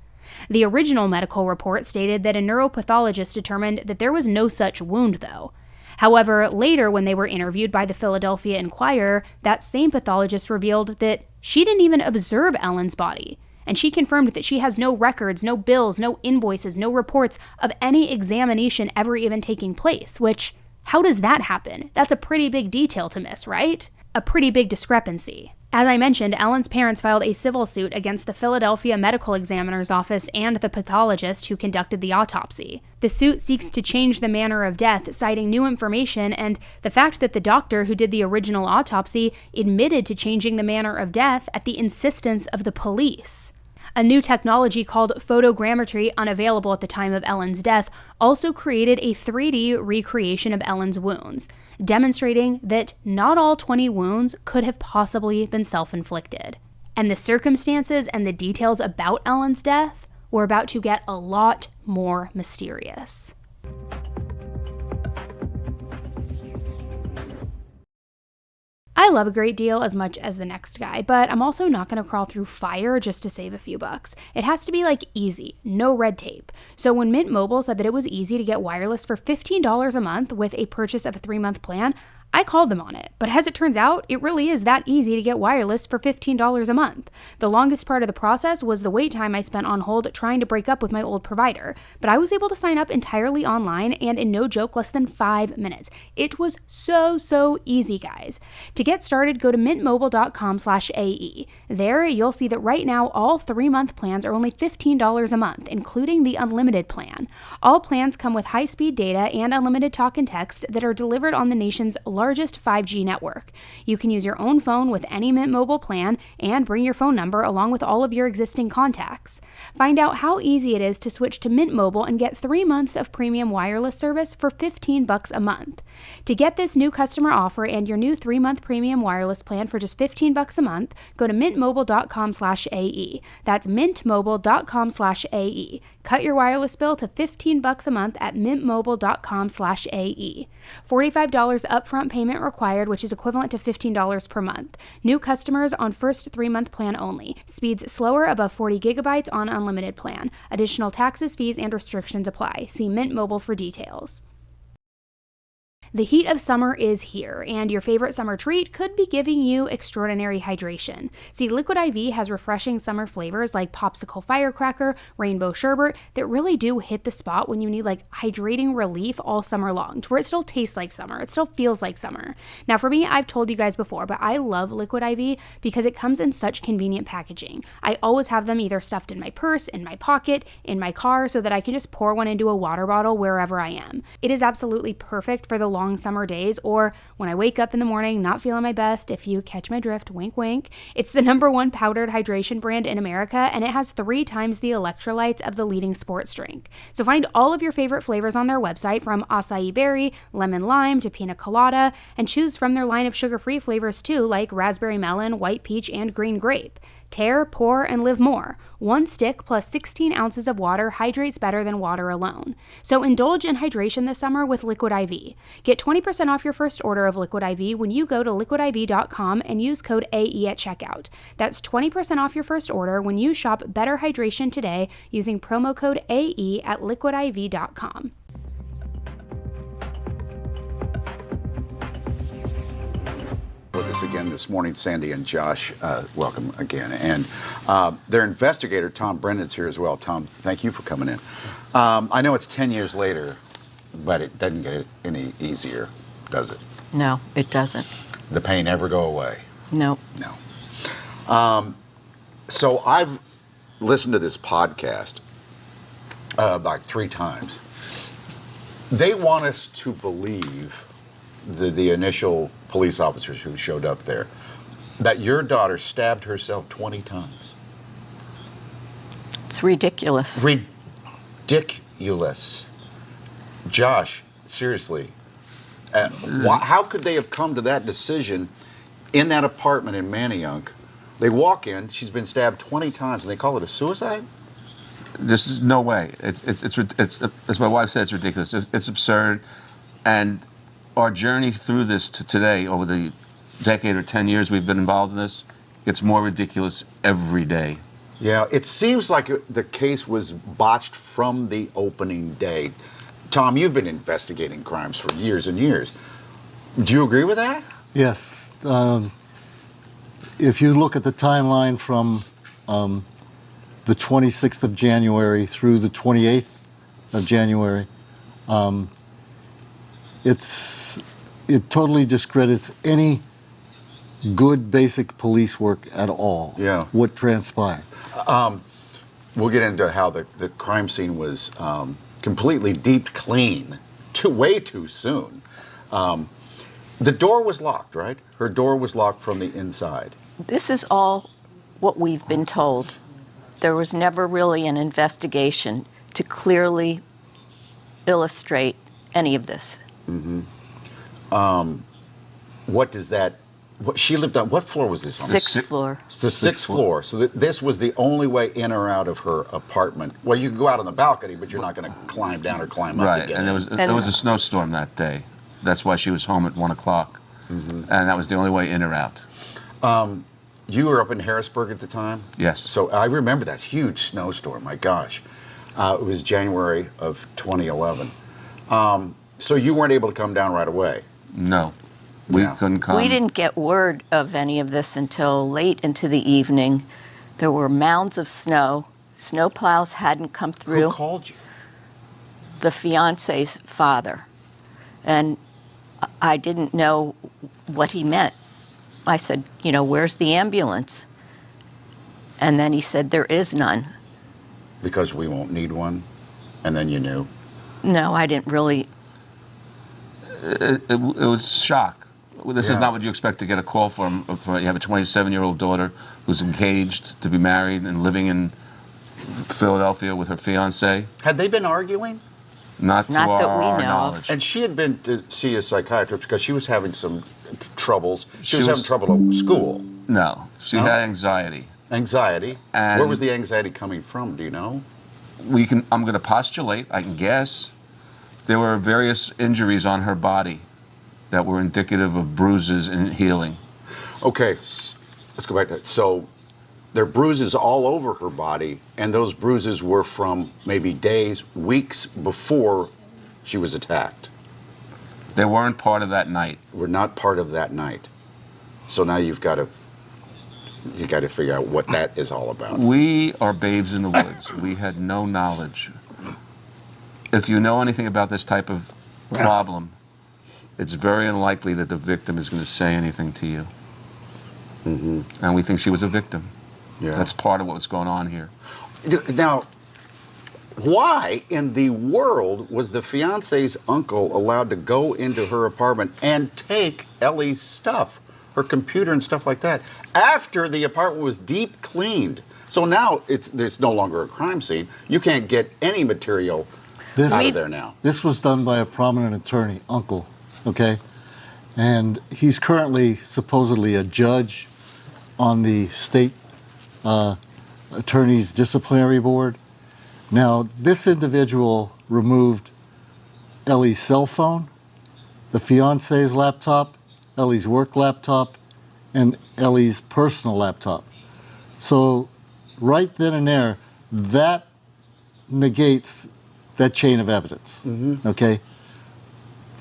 Speaker 1: The original medical report stated that a neuropathologist determined that there was no such wound, though. However, later when they were interviewed by the Philadelphia Inquirer, that same pathologist revealed that she didn't even observe Ellen's body. And she confirmed that she has no records, no bills, no invoices, no reports of any examination ever even taking place, which, how does that happen? That's a pretty big detail to miss, right? A pretty big discrepancy. As I mentioned, Ellen's parents filed a civil suit against the Philadelphia Medical Examiner's Office and the pathologist who conducted the autopsy. The suit seeks to change the manner of death, citing new information and the fact that the doctor who did the original autopsy admitted to changing the manner of death at the insistence of the police. A new technology called photogrammetry, unavailable at the time of Ellen's death, also created a 3D recreation of Ellen's wounds, demonstrating that not all 20 wounds could have possibly been self-inflicted. And the circumstances and the details about Ellen's death were about to get a lot more mysterious. I love a great deal as much as the next guy, but I'm also not going to crawl through fire just to save a few bucks. It has to be like easy, no red tape. So when Mint Mobile said that it was easy to get wireless for $15 a month with a purchase of a 3-month plan, I called them on it, but as it turns out, it really is that easy to get wireless for $15 a month. The longest part of the process was the wait time I spent on hold trying to break up with my old provider, but I was able to sign up entirely online and in no joke less than 5 minutes. It was so easy, guys. To get started, go to mintmobile.com/AE. There, you'll see that right now all 3-month plans are only $15 a month, including the unlimited plan. All plans come with high-speed data and unlimited talk and text that are delivered on the nation's largest 5G network. You can use your own phone with any Mint Mobile plan and bring your phone number along with all of your existing contacts. Find out how easy it is to switch to Mint Mobile and get 3 months of premium wireless service for $15 a month. To get this new customer offer and your new 3-month premium wireless plan for just $15 a month, go to mintmobile.com/AE. That's mintmobile.com/AE. Cut your wireless bill to $15 a month at mintmobile.com/AE. $45 upfront payment required, which is equivalent to $15 per month. New customers on first 3-month plan only. Speeds slower above 40 gigabytes on unlimited plan. Additional taxes, fees, and restrictions apply. See Mint Mobile for details. The heat of summer is here, and your favorite summer treat could be giving you extraordinary hydration. See, Liquid IV has refreshing summer flavors like popsicle firecracker, rainbow sherbet that really do hit the spot when you need like hydrating relief all summer long, to where it still tastes like summer, it still feels like summer. Now for me, I've told you guys before, but I love Liquid IV because it comes in such convenient packaging. I always have them either stuffed in my purse, in my pocket, in my car, so that I can just pour one into a water bottle wherever I am. It is absolutely perfect for the long summer days, or when I wake up in the morning not feeling my best, if you catch my drift, wink wink. It's the #1 powdered hydration brand in America, and it has 3 times the electrolytes of the leading sports drink. So find all of your favorite flavors on their website, from acai berry, lemon lime to pina colada, and choose from their line of sugar-free flavors too, like raspberry melon, white peach, and green grape. Tear, pour, and live more. 1 stick plus 16 ounces of water hydrates better than water alone. So indulge in hydration this summer with Liquid IV. Get 20% off your first order of Liquid IV when you go to liquidiv.com and use code AE at checkout. That's 20% off your first order when you shop Better Hydration today using promo code AE at liquidiv.com.
Speaker 8: With us again this morning, Sandee and Josh, welcome again. And their investigator, Tom Brennan's here as well. Tom, thank you for coming in. I know it's 10 years later, but it doesn't get any easier, does it?
Speaker 9: No, it doesn't.
Speaker 8: The pain ever go away?
Speaker 9: No.
Speaker 8: No. So I've listened to this podcast about 3 times. They want us to believe, the initial police officers who showed up there, that your daughter stabbed herself 20 times.
Speaker 9: It's ridiculous.
Speaker 8: Ridiculous. Josh, seriously, how could they have come to that decision in that apartment in Manayunk? They walk in, she's been stabbed 20 times, and they call it a suicide?
Speaker 10: This is no way. It's as my wife said, it's ridiculous. It's absurd, and our journey through this to today, over the decade or 10 years we've been involved in this, gets more ridiculous every day.
Speaker 8: Yeah, it seems like the case was botched from the opening day. Tom, you've been investigating crimes for years and years. Do you agree with that?
Speaker 11: Yes. If you look at the timeline from the 26th of January through the 28th of January, it totally discredits any good basic police work at all.
Speaker 8: Yeah.
Speaker 11: What transpired.
Speaker 8: We'll get into how the crime scene was completely deep clean way too soon. The door was locked, right? Her door was locked from the inside.
Speaker 9: This is all what we've been told. There was never really an investigation to clearly illustrate any of this.
Speaker 8: Mm-hmm. What does that She lived on, what floor was this on?
Speaker 9: Sixth floor.
Speaker 8: It's the sixth floor. So this was the only way in or out of her apartment. Well, you can go out on the balcony, but you're not going to climb down or climb up
Speaker 10: Right,
Speaker 8: again.
Speaker 10: and there was a snowstorm that day. That's why she was home at 1 o'clock. And that was the only way in or out.
Speaker 8: You were up in Harrisburg at the time?
Speaker 10: Yes.
Speaker 8: So I remember that huge snowstorm, my gosh. It was January of 2011. So you weren't able to come down right away?
Speaker 10: No, we couldn't come.
Speaker 9: We didn't get word of any of this until late into the evening. There were mounds of snow. Snowplows hadn't come through.
Speaker 8: Who called you?
Speaker 9: The fiance's father. And I didn't know what he meant. I said, where's the ambulance? And then he said, there is none.
Speaker 8: Because we won't need one? And then you knew?
Speaker 9: No, I didn't really.
Speaker 10: It was shock. This is not what you expect to get a call from. You have a 27-year-old daughter who's engaged to be married and living in Philadelphia with her fiance.
Speaker 8: Had they been arguing?
Speaker 10: Not
Speaker 9: that we
Speaker 10: our
Speaker 9: know
Speaker 10: knowledge.
Speaker 9: of.
Speaker 8: And she had been to see a psychiatrist because she was having some troubles. She was having trouble at school.
Speaker 10: No, she had anxiety.
Speaker 8: Anxiety?
Speaker 10: And
Speaker 8: where was the anxiety coming from? Do you know?
Speaker 10: I'm going to postulate, I can guess. There were various injuries on her body that were indicative of bruises and healing.
Speaker 8: Okay, let's go back to that. So there are bruises all over her body, and those bruises were from maybe days, weeks before she was attacked.
Speaker 10: They weren't part of that night.
Speaker 8: Were not part of that night. So now you've got to figure out what that is all about.
Speaker 10: We are babes in the woods. We had no knowledge. If you know anything about this type of problem, it's very unlikely that the victim is going to say anything to you. And we think she was a victim.
Speaker 8: Yeah.
Speaker 10: That's part of what's going on here.
Speaker 8: Now, why in the world was the fiance's uncle allowed to go into her apartment and take Ellie's stuff, her computer and stuff like that, after the apartment was deep cleaned? So now there's no longer a crime scene. You can't get any material out of there now.
Speaker 11: This was done by a prominent attorney, uncle, okay? And he's currently supposedly a judge on the state attorney's disciplinary board. Now, this individual removed Ellie's cell phone, the fiance's laptop, Ellie's work laptop, and Ellie's personal laptop. So right then and there, that negates that chain of evidence, okay?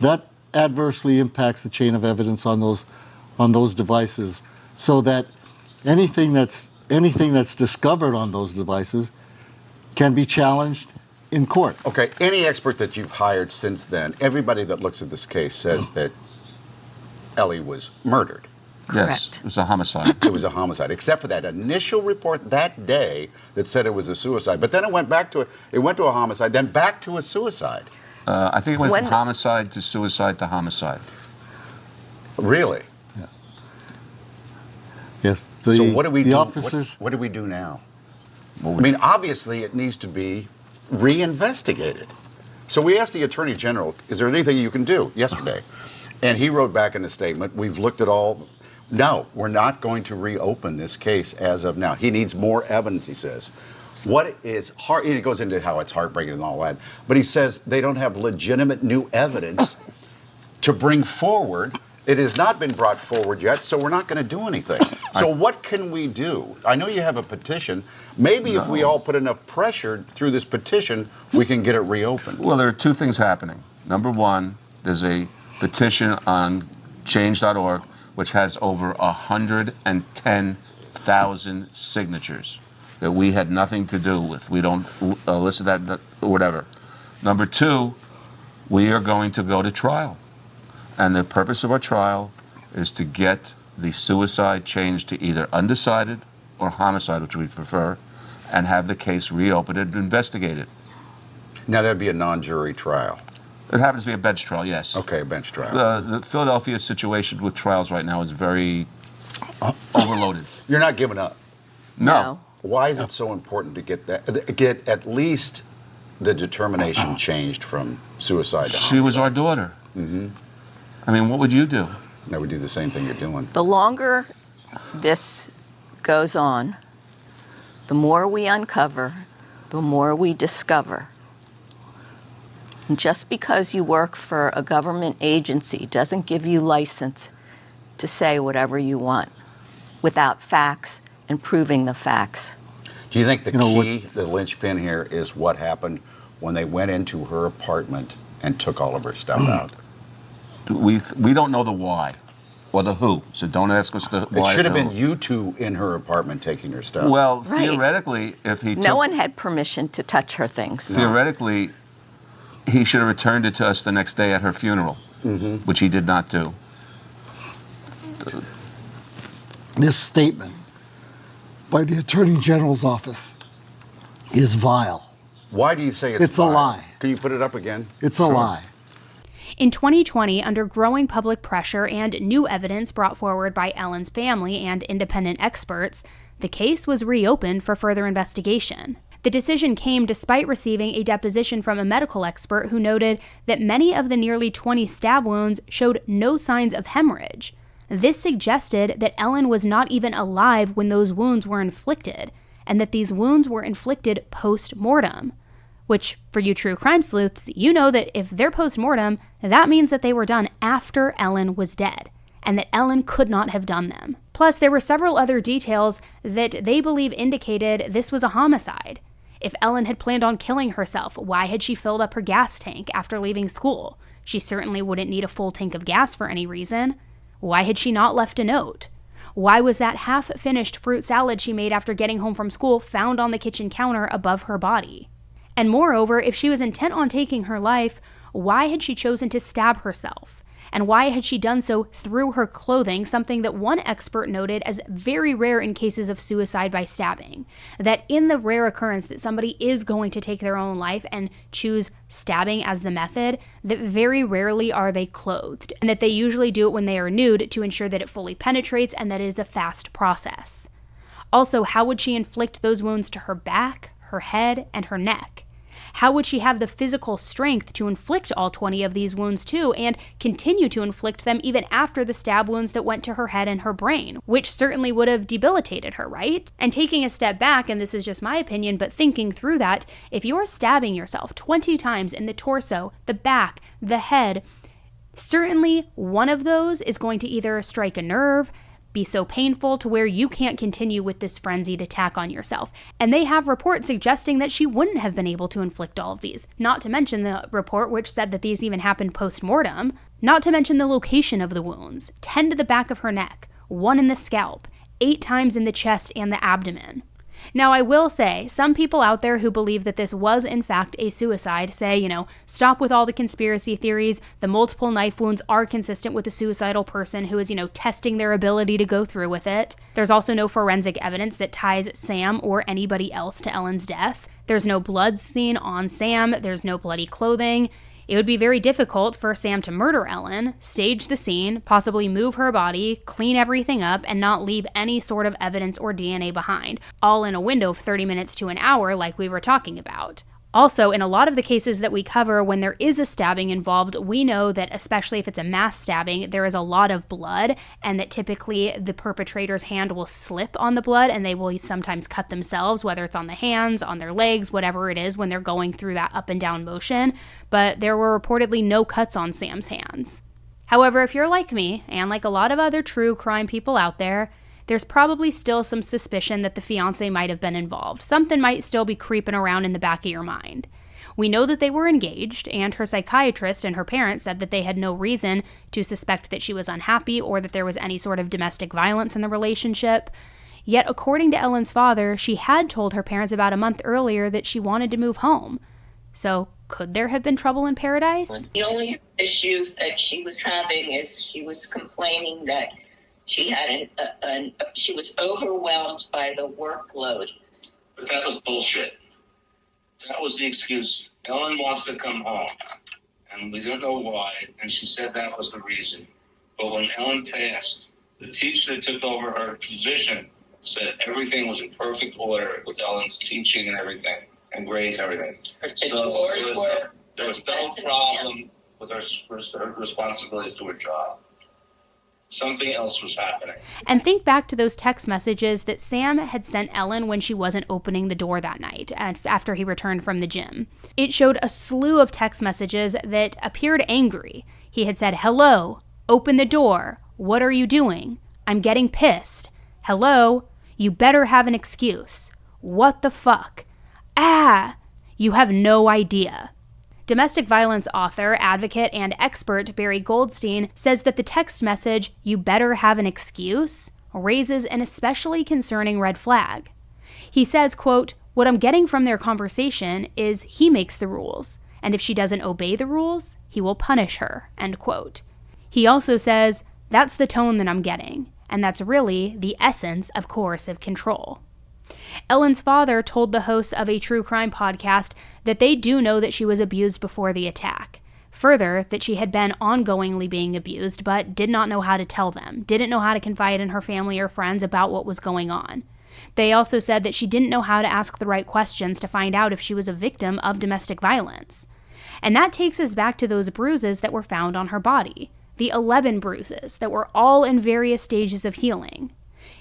Speaker 11: That adversely impacts the chain of evidence on those devices, so that anything that's discovered on those devices can be challenged in court.
Speaker 8: Okay, any expert that you've hired since then, everybody that looks at this case says that Ellie was murdered.
Speaker 10: Yes, it was a homicide.
Speaker 8: It was a homicide, except for that initial report that day that said it was a suicide. But then it went to a homicide, then back to a suicide.
Speaker 10: I think it went from homicide to suicide to homicide.
Speaker 8: Really?
Speaker 11: Yeah. Yes.
Speaker 8: So what do we do?
Speaker 11: Officers,
Speaker 8: what do we do now? I mean, obviously it needs to be reinvestigated. So we asked the Attorney General, is there anything you can do yesterday? And he wrote back in a statement, we've looked at all. No, we're not going to reopen this case as of now. He needs more evidence, he says. What is hard, he goes into how it's heartbreaking and all that, but he says they don't have legitimate new evidence to bring forward. It has not been brought forward yet, so we're not going to do anything. So what can we do? I know you have a petition. Maybe if we all put enough pressure through this petition, we can get it reopened.
Speaker 10: Well, there are two things happening. Number one, there's a petition on change.org, which has over 110,000 signatures that we had nothing to do with. We don't listen to that or whatever. Number two, we are going to go to trial. And the purpose of our trial is to get the suicide changed to either undecided or homicide, which we prefer, and have the case reopened and investigated.
Speaker 8: Now, that'd be a non-jury trial.
Speaker 10: It happens to be a bench trial, yes.
Speaker 8: Okay, a bench trial.
Speaker 10: The Philadelphia situation with trials right now is very overloaded.
Speaker 8: You're not giving up?
Speaker 10: No.
Speaker 8: Why is it so important to get at least the determination changed from suicide to homicide?
Speaker 10: She was our daughter. I mean, what would you do?
Speaker 8: They would do the same thing you're doing.
Speaker 9: The longer this goes on, the more we uncover, the more we discover. And just because you work for a government agency doesn't give you license to say whatever you want without facts and proving the facts.
Speaker 8: Do you think the linchpin here is what happened when they went into her apartment and took all of her stuff out?
Speaker 10: We don't know the why or the who, so don't ask us the why.
Speaker 8: It should have been you two in her apartment taking her stuff.
Speaker 10: Well,
Speaker 9: Right.
Speaker 10: theoretically, if he
Speaker 9: No one had permission to touch her things.
Speaker 10: Theoretically, he should have returned it to us the next day at her funeral, which he did not do.
Speaker 11: This statement by the Attorney General's office is vile.
Speaker 8: Why do you say
Speaker 11: It's a
Speaker 8: vile?
Speaker 11: lie.
Speaker 8: Can you put it up again?
Speaker 11: It's a lie.
Speaker 1: In 2020, under growing public pressure and new evidence brought forward by Ellen's family and independent experts, the case was reopened for further investigation. The decision came despite receiving a deposition from a medical expert who noted that many of the nearly 20 stab wounds showed no signs of hemorrhage. This suggested that Ellen was not even alive when those wounds were inflicted, and that these wounds were inflicted post-mortem. Which, for you true crime sleuths, you know that if they're post-mortem, that means that they were done after Ellen was dead, and that Ellen could not have done them. Plus, there were several other details that they believe indicated this was a homicide. If Ellen had planned on killing herself, why had she filled up her gas tank after leaving school? She certainly wouldn't need a full tank of gas for any reason. Why had she not left a note? Why was that half-finished fruit salad she made after getting home from school found on the kitchen counter above her body? And moreover, if she was intent on taking her life, why had she chosen to stab herself? And why had she done so through her clothing, something that one expert noted as very rare in cases of suicide by stabbing? That in the rare occurrence that somebody is going to take their own life and choose stabbing as the method, that very rarely are they clothed, and that they usually do it when they are nude to ensure that it fully penetrates and that it is a fast process. Also, how would she inflict those wounds to her back, her head, and her neck? How would she have the physical strength to inflict all 20 of these wounds too, and continue to inflict them even after the stab wounds that went to her head and her brain, which certainly would have debilitated her, right? And taking a step back, and this is just my opinion, but thinking through that, if you're stabbing yourself 20 times in the torso, the back, the head, certainly one of those is going to either strike a nerve, be so painful to where you can't continue with this frenzied attack on yourself. And they have reports suggesting that she wouldn't have been able to inflict all of these. Not to mention the report which said that these even happened post-mortem. Not to mention the location of the wounds. 10 to the back of her neck, 1 in the scalp, 8 times in the chest and the abdomen. Now, I will say, some people out there who believe that this was in fact a suicide say, stop with all the conspiracy theories. The multiple knife wounds are consistent with a suicidal person who is, testing their ability to go through with it. There's also no forensic evidence that ties Sam or anybody else to Ellen's death. There's no blood seen on Sam. There's no bloody clothing. It would be very difficult for Sam to murder Ellen, stage the scene, possibly move her body, clean everything up, and not leave any sort of evidence or DNA behind, all in a window of 30 minutes to an hour like we were talking about. Also, in a lot of the cases that we cover, when there is a stabbing involved, we know that especially if it's a mass stabbing, there is a lot of blood, and that typically the perpetrator's hand will slip on the blood, and they will sometimes cut themselves, whether it's on the hands, on their legs, whatever it is, when they're going through that up and down motion. But there were reportedly no cuts on Sam's hands. However, if you're like me, and like a lot of other true crime people out there, there's probably still some suspicion that the fiancé might have been involved. Something might still be creeping around in the back of your mind. We know that they were engaged, and her psychiatrist and her parents said that they had no reason to suspect that she was unhappy or that there was any sort of domestic violence in the relationship. Yet, according to Ellen's father, she had told her parents about a month earlier that she wanted to move home. So, could there have been trouble in paradise?
Speaker 3: The only issue that she was having is she was complaining that she had she was overwhelmed by the workload.
Speaker 12: But that was bullshit. That was the excuse. Ellen wants to come home, and we don't know why, and she said that was the reason. But when Ellen passed, the teacher that took over her position said everything was in perfect order with Ellen's teaching and everything, and grades and everything. So there was no problem with her responsibilities to her job. Something else was happening.
Speaker 1: And think back to those text messages that Sam had sent Ellen when she wasn't opening the door that night after he returned from the gym. It showed a slew of text messages that appeared angry. He had said, "Hello, open the door. What are you doing? I'm getting pissed. Hello, you better have an excuse. What the fuck? Ah, you have no idea." Domestic violence author, advocate, and expert Barry Goldstein says that the text message, "you better have an excuse," raises an especially concerning red flag. He says, quote, "What I'm getting from their conversation is he makes the rules, and if she doesn't obey the rules, he will punish her," end quote. He also says, "That's the tone that I'm getting, and that's really the essence of coercive control." Ellen's father told the hosts of a true crime podcast that they do know that she was abused before the attack. Further, that she had been ongoingly being abused, but did not know how to tell them, didn't know how to confide in her family or friends about what was going on. They also said that she didn't know how to ask the right questions to find out if she was a victim of domestic violence. And that takes us back to those bruises that were found on her body, the 11 bruises that were all in various stages of healing.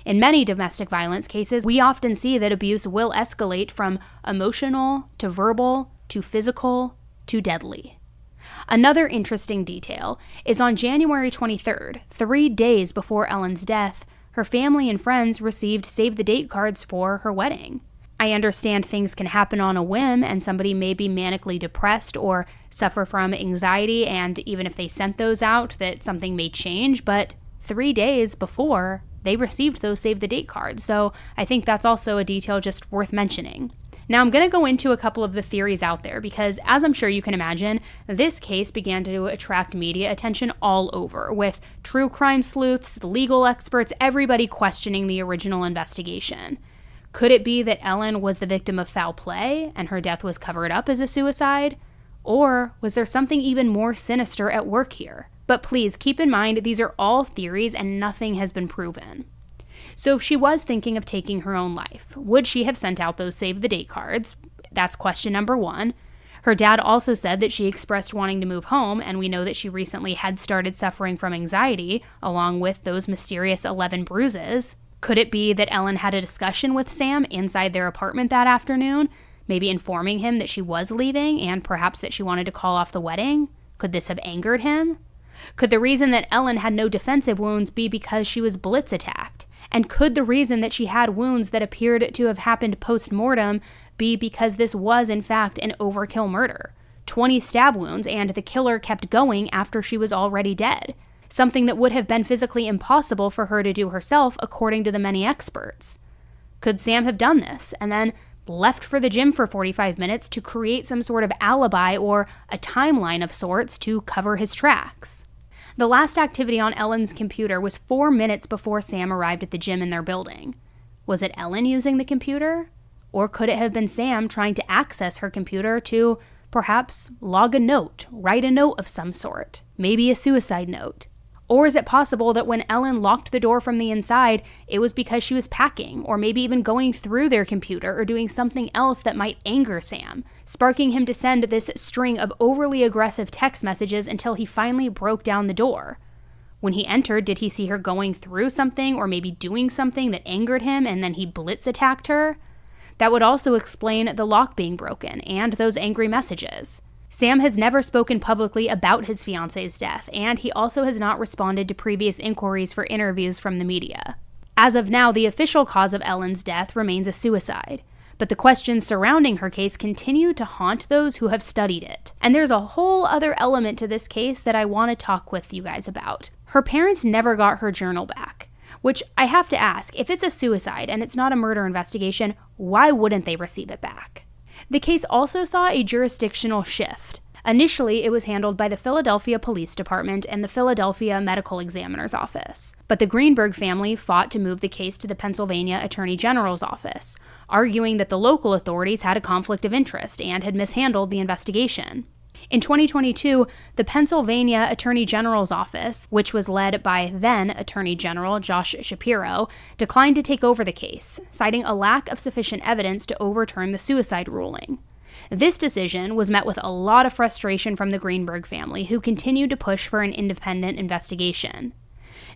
Speaker 1: In many domestic violence cases, we often see that abuse will escalate from emotional to verbal to physical to deadly. Another interesting detail is on January 23rd, 3 days before Ellen's death, her family and friends received save-the-date cards for her wedding. I understand things can happen on a whim and somebody may be manically depressed or suffer from anxiety, and even if they sent those out, that something may change, but 3 days before, they received those save-the-date cards, so I think that's also a detail just worth mentioning. Now, I'm going to go into a couple of the theories out there because, as I'm sure you can imagine, this case began to attract media attention all over, with true crime sleuths, legal experts, everybody questioning the original investigation. Could it be that Ellen was the victim of foul play and her death was covered up as a suicide? Or was there something even more sinister at work here? But please keep in mind, these are all theories and nothing has been proven. So if she was thinking of taking her own life, would she have sent out those save-the-date cards? That's question number one. Her dad also said that she expressed wanting to move home, and we know that she recently had started suffering from anxiety, along with those mysterious 11 bruises. Could it be that Ellen had a discussion with Sam inside their apartment that afternoon, maybe informing him that she was leaving and perhaps that she wanted to call off the wedding? Could this have angered him? Could the reason that Ellen had no defensive wounds be because she was blitz attacked? And could the reason that she had wounds that appeared to have happened post-mortem be because this was, in fact, an overkill murder? 20 stab wounds, and the killer kept going after she was already dead. Something that would have been physically impossible for her to do herself, according to the many experts. Could Sam have done this, and then left for the gym for 45 minutes to create some sort of alibi or a timeline of sorts to cover his tracks? The last activity on Ellen's computer was 4 minutes before Sam arrived at the gym in their building. Was it Ellen using the computer? Or could it have been Sam trying to access her computer to perhaps log a note, write a note of some sort, maybe a suicide note? Or is it possible that when Ellen locked the door from the inside, it was because she was packing, or maybe even going through their computer or doing something else that might anger Sam, sparking him to send this string of overly aggressive text messages until he finally broke down the door? When he entered, did he see her going through something or maybe doing something that angered him and then he blitz attacked her? That would also explain the lock being broken and those angry messages. Sam has never spoken publicly about his fiance's death, and he also has not responded to previous inquiries for interviews from the media. As of now, the official cause of Ellen's death remains a suicide, but the questions surrounding her case continue to haunt those who have studied it. And there's a whole other element to this case that I want to talk with you guys about. Her parents never got her journal back, which I have to ask, if it's a suicide and it's not a murder investigation, why wouldn't they receive it back? The case also saw a jurisdictional shift. Initially, it was handled by the Philadelphia Police Department and the Philadelphia Medical Examiner's Office, but the Greenberg family fought to move the case to the Pennsylvania Attorney General's office, arguing that the local authorities had a conflict of interest and had mishandled the investigation. In 2022, the Pennsylvania Attorney General's office, which was led by then Attorney General Josh Shapiro, declined to take over the case, citing a lack of sufficient evidence to overturn the suicide ruling. This decision was met with a lot of frustration from the Greenberg family, who continued to push for an independent investigation.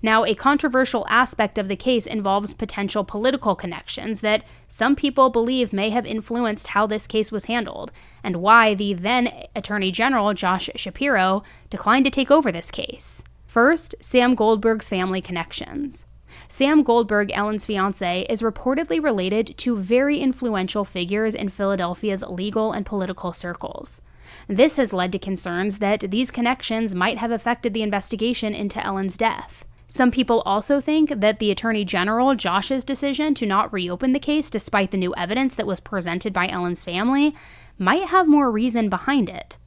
Speaker 1: Now, a controversial aspect of the case involves potential political connections that some people believe may have influenced how this case was handled, and why the then Attorney General, Josh Shapiro, declined to take over this case. First, Sam Goldberg's family connections. Sam Goldberg, Ellen's fiancé, is reportedly related to very influential figures in Philadelphia's legal and political circles. This has led to concerns that these connections might have affected the investigation into Ellen's death. Some people also think that the Attorney General, Josh's decision to not reopen the case despite the new evidence that was presented by Ellen's family might have more reason behind it.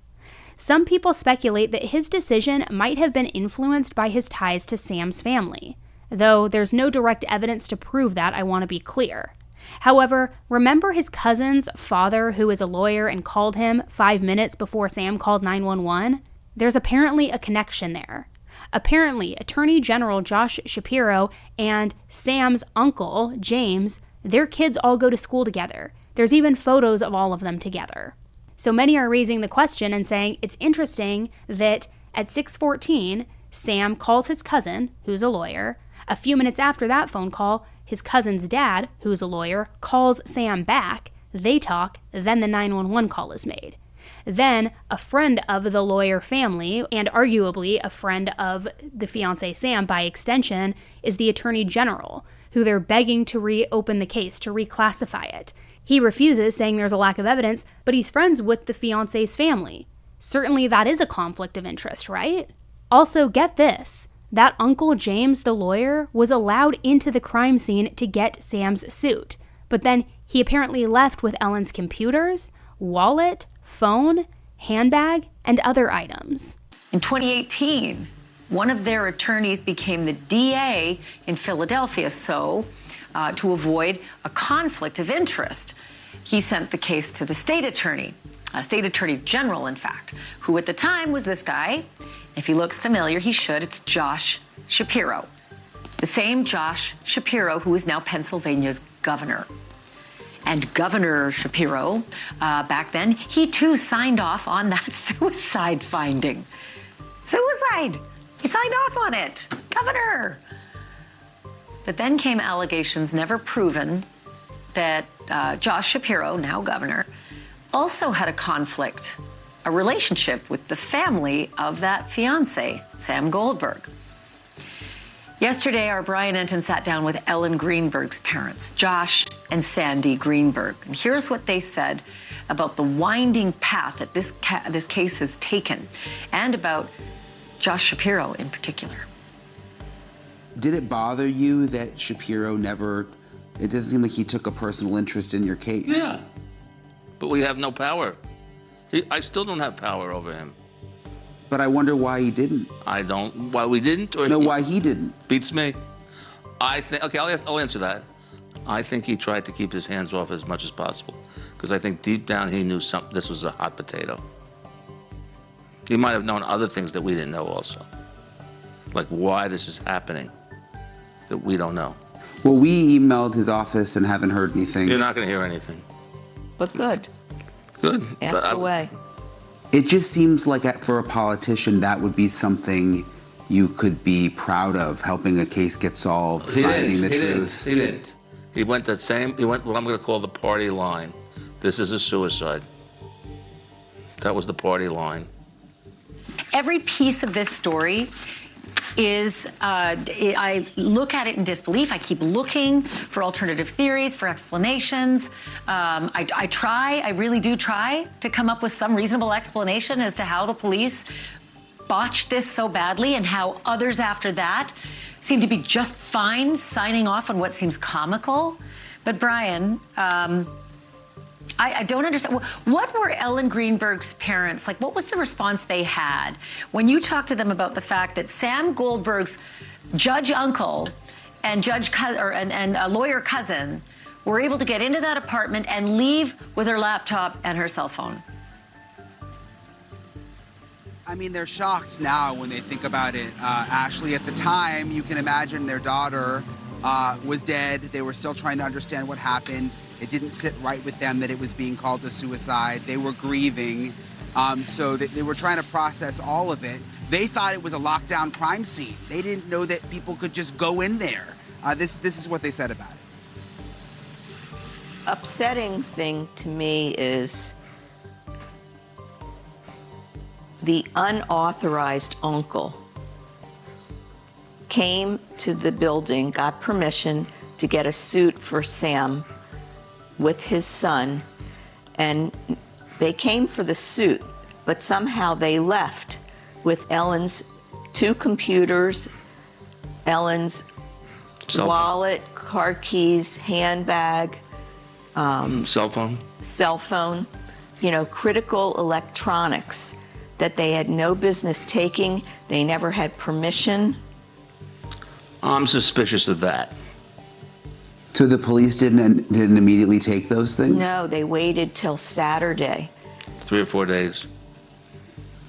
Speaker 1: Some people speculate that his decision might have been influenced by his ties to Sam's family, though there's no direct evidence to prove that, I want to be clear. However, remember his cousin's father, who is a lawyer, and called him 5 minutes before Sam called 911? There's apparently a connection there. Apparently, Attorney General Josh Shapiro and Sam's uncle, James, their kids all go to school together. There's even photos of all of them together. So many are raising the question and saying it's interesting that at 6:14, Sam calls his cousin, who's a lawyer. A few minutes after that phone call, his cousin's dad, who's a lawyer, calls Sam back. They talk, then the 911 call is made. Then, a friend of the lawyer family, and arguably a friend of the fiancé Sam by extension, is the Attorney General, who they're begging to reopen the case, to reclassify it. He refuses, saying there's a lack of evidence, but he's friends with the fiancé's family. Certainly that is a conflict of interest, right? Also, get this. That Uncle James, the lawyer, was allowed into the crime scene to get Sam's suit, but then he apparently left with Ellen's computers, wallet, phone, handbag, and other items.
Speaker 13: In 2018, one of their attorneys became the DA in Philadelphia, to avoid a conflict of interest, he sent the case to the state attorney general, in fact, who at the time was this guy. If he looks familiar, he should. It's Josh Shapiro. The same Josh Shapiro who is now Pennsylvania's governor. And Governor Shapiro, back then, he too signed off on that suicide finding. Suicide! He signed off on it. Governor! But then came allegations, never proven, that Josh Shapiro, now governor, also had a conflict, a relationship with the family of that fiancé, Sam Goldberg. Yesterday, our Brian Enton sat down with Ellen Greenberg's parents, Josh and Sandee Greenberg. And here's what they said about the winding path that this case has taken, and about Josh Shapiro in particular.
Speaker 7: Did it bother you that Shapiro it doesn't seem like he took a personal interest in your case?
Speaker 10: Yeah, but we have no power. I still don't have power over him.
Speaker 7: But I wonder why he didn't.
Speaker 10: Why we didn't?
Speaker 7: Why he didn't.
Speaker 10: Beats me. Okay, I'll answer that. I think he tried to keep his hands off as much as possible, because I think deep down he knew this was a hot potato. He might have known other things that we didn't know also, like why this is happening, that we don't know.
Speaker 7: Well, we emailed his office and haven't heard anything.
Speaker 10: You're not going to hear anything.
Speaker 9: But good.
Speaker 10: Good.
Speaker 9: Ask away.
Speaker 7: It just seems like for a politician, that would be something you could be proud of, helping a case get solved, finding the truth.
Speaker 10: He didn't. He went what I'm going to call the party line. This is a suicide. That was the party line.
Speaker 13: Every piece of this story is, I look at it in disbelief. I keep looking for alternative theories, for explanations. I really do try to come up with some reasonable explanation as to how the police botched this so badly, and how others after that seem to be just fine signing off on what seems comical. But Brian, I don't understand. What were Ellen Greenberg's parents like? What was the response they had when you talked to them about the fact that Sam Goldberg's judge uncle and a lawyer cousin were able to get into that apartment and leave with her laptop and her cell phone?
Speaker 14: I mean, they're shocked now when they think about it. Ashley, at the time, you can imagine their daughter was dead. They were still trying to understand what happened. It didn't sit right with them that it was being called a suicide. They were grieving. So they were trying to process all of it. They thought it was a lockdown crime scene. They didn't know that people could just go in there. This is what they said about it.
Speaker 9: Upsetting thing to me is the unauthorized uncle came to the building, got permission to get a suit for Sam with his son, and they came for the suit, but somehow they left with Ellen's 2 computers, Ellen's wallet, car keys, handbag,
Speaker 10: cell phone,
Speaker 9: critical electronics that they had no business taking. They never had permission.
Speaker 10: I'm suspicious of that.
Speaker 7: So the police didn't immediately take those things?
Speaker 9: No, they waited till Saturday.
Speaker 10: 3 or 4 days.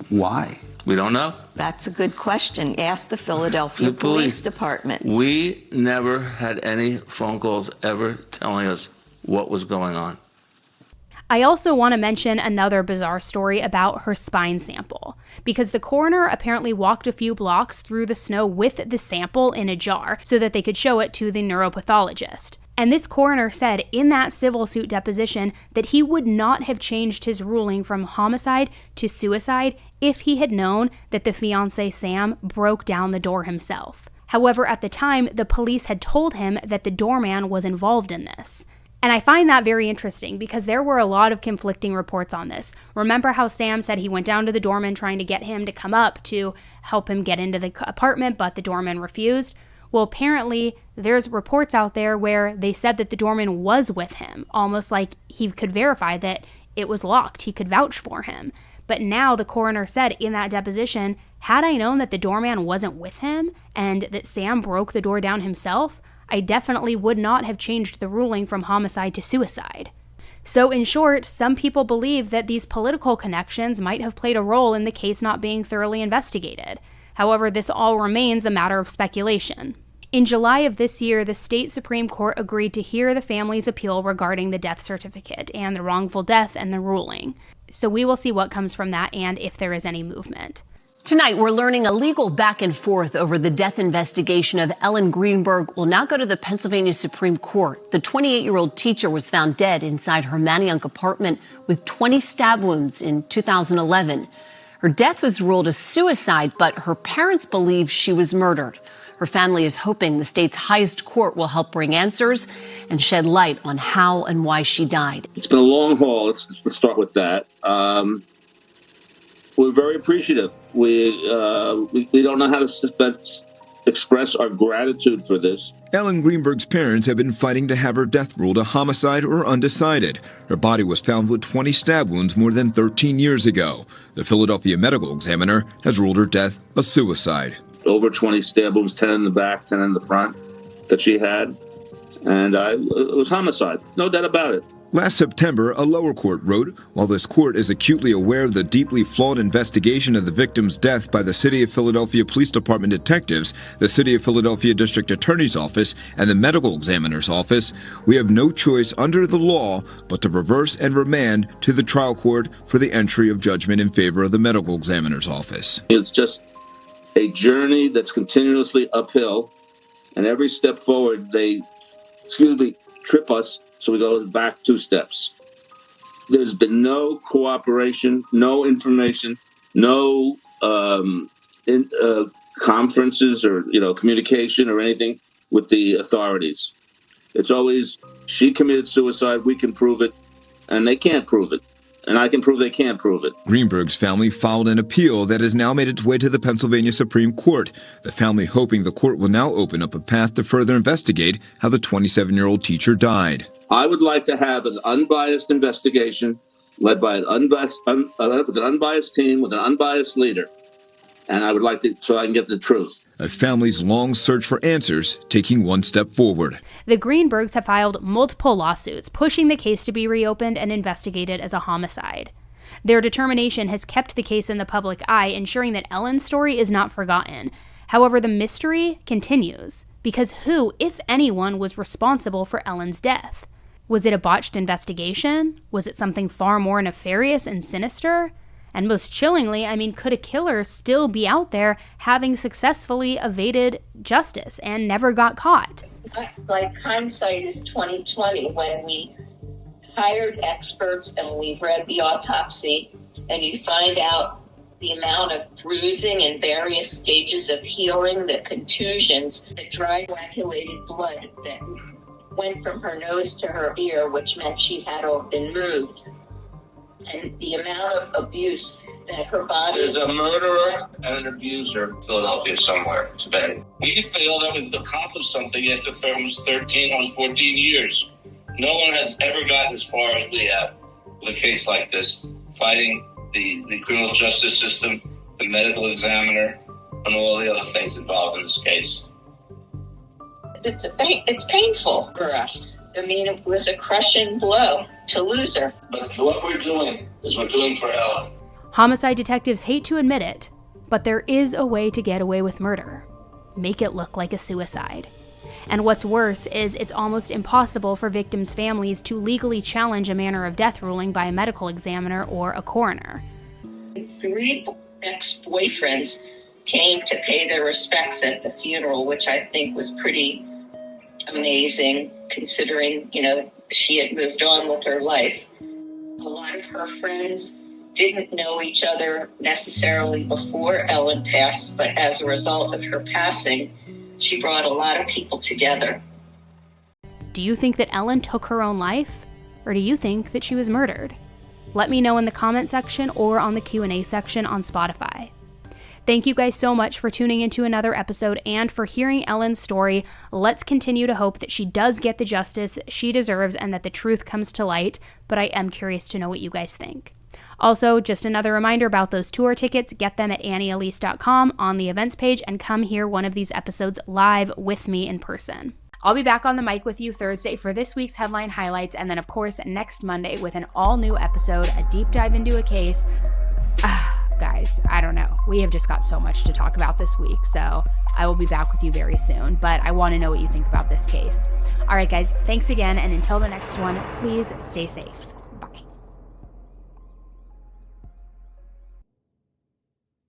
Speaker 7: Why?
Speaker 10: We don't know.
Speaker 9: That's a good question. Ask the Philadelphia Police Department.
Speaker 10: We never had any phone calls ever telling us what was going on.
Speaker 1: I also want to mention another bizarre story about her spine sample, because the coroner apparently walked a few blocks through the snow with the sample in a jar so that they could show it to the neuropathologist. And this coroner said in that civil suit deposition that he would not have changed his ruling from homicide to suicide if he had known that the fiancé Sam broke down the door himself. However, at the time, the police had told him that the doorman was involved in this. And I find that very interesting because there were a lot of conflicting reports on this. Remember how Sam said he went down to the doorman trying to get him to come up to help him get into the apartment, but the doorman refused? Well, apparently there's reports out there where they said that the doorman was with him, almost like he could verify that it was locked. He could vouch for him. But now the coroner said in that deposition, had I known that the doorman wasn't with him and that Sam broke the door down himself, I definitely would not have changed the ruling from homicide to suicide. So in short, some people believe that these political connections might have played a role in the case not being thoroughly investigated. However, this all remains a matter of speculation. In July of this year, the state Supreme Court agreed to hear the family's appeal regarding the death certificate and the wrongful death and the ruling. So we will see what comes from that and if there is any movement.
Speaker 15: Tonight, we're learning a legal back and forth over the death investigation of Ellen Greenberg will now go to the Pennsylvania Supreme Court. The 28-year-old teacher was found dead inside her Manayunk apartment with 20 stab wounds in 2011. Her death was ruled a suicide, but her parents believe she was murdered. Her family is hoping the state's highest court will help bring answers and shed light on how and why she died.
Speaker 10: It's been a long haul. Let's start with that. We're very appreciative. We don't know how to express our gratitude for this.
Speaker 16: Ellen Greenberg's parents have been fighting to have her death ruled a homicide or undecided. Her body was found with 20 stab wounds more than 13 years ago. The Philadelphia medical examiner has ruled her death a suicide.
Speaker 10: Over 20 stab wounds, 10 in the back, 10 in the front that she had. And it was homicide. No doubt about it.
Speaker 16: Last September, a lower court wrote, while this court is acutely aware of the deeply flawed investigation of the victim's death by the City of Philadelphia Police Department detectives, the City of Philadelphia District Attorney's Office, and the Medical Examiner's Office, we have no choice under the law but to reverse and remand to the trial court for the entry of judgment in favor of the Medical Examiner's Office.
Speaker 10: It's just a journey that's continuously uphill, and every step forward they, trip us. So we go back 2 steps. There's been no cooperation, no information, no conferences or communication or anything with the authorities. It's always she committed suicide, we can prove it, and they can't prove it. And I can prove they can't prove it.
Speaker 16: Greenberg's family filed an appeal that has now made its way to the Pennsylvania Supreme Court, the family hoping the court will now open up a path to further investigate how the 27-year-old teacher died.
Speaker 10: I would like to have an unbiased investigation led by an unbiased team with an unbiased leader. And I would like to, so I can get the truth.
Speaker 16: A family's long search for answers taking one step forward.
Speaker 1: The Greenbergs have filed multiple lawsuits, pushing the case to be reopened and investigated as a homicide. Their determination has kept the case in the public eye, ensuring that Ellen's story is not forgotten. However, the mystery continues, because who, if anyone, was responsible for Ellen's death? Was it a botched investigation? Was it something far more nefarious and sinister? And most chillingly, I mean, could a killer still be out there having successfully evaded justice and never got caught?
Speaker 3: Like, hindsight is 20/20. When we hired experts and we've read the autopsy, and you find out the amount of bruising and various stages of healing, the contusions, the dry coagulated blood that went from her nose to her ear, which meant she had to have been moved, and the amount of abuse that her body...
Speaker 12: There's a murderer and an abuser in Philadelphia somewhere today. We feel that we've accomplished something after almost 14 years. No one has ever gotten as far as we have with a case like this, fighting the criminal justice system, the medical examiner, and all the other things involved in this case.
Speaker 3: It's painful for us. I mean, it was a crushing blow to lose her.
Speaker 12: But what we're doing is we're doing for Ellen.
Speaker 1: Homicide detectives hate to admit it, but there is a way to get away with murder. Make it look like a suicide. And what's worse is it's almost impossible for victims' families to legally challenge a manner of death ruling by a medical examiner or a coroner.
Speaker 3: 3 ex-boyfriends came to pay their respects at the funeral, which I think was pretty amazing, considering, she had moved on with her life. A lot of her friends didn't know each other necessarily before Ellen passed, but as a result of her passing, she brought a lot of people together.
Speaker 1: Do you think that Ellen took her own life? Or do you think that she was murdered? Let me know in the comment section or on the Q&A section on Spotify. Thank you guys so much for tuning into another episode and for hearing Ellen's story. Let's continue to hope that she does get the justice she deserves and that the truth comes to light, but I am curious to know what you guys think. Also, just another reminder about those tour tickets. Get them at AnnieElise.com on the events page and come hear one of these episodes live with me in person. I'll be back on the mic with you Thursday for this week's headline highlights, and then of course next Monday with an all-new episode, a deep dive into a case. Guys, I don't know. We have just got so much to talk about this week, so I will be back with you very soon, but I want to know what you think about this case. All right, guys, thanks again, and until the next one, please stay safe.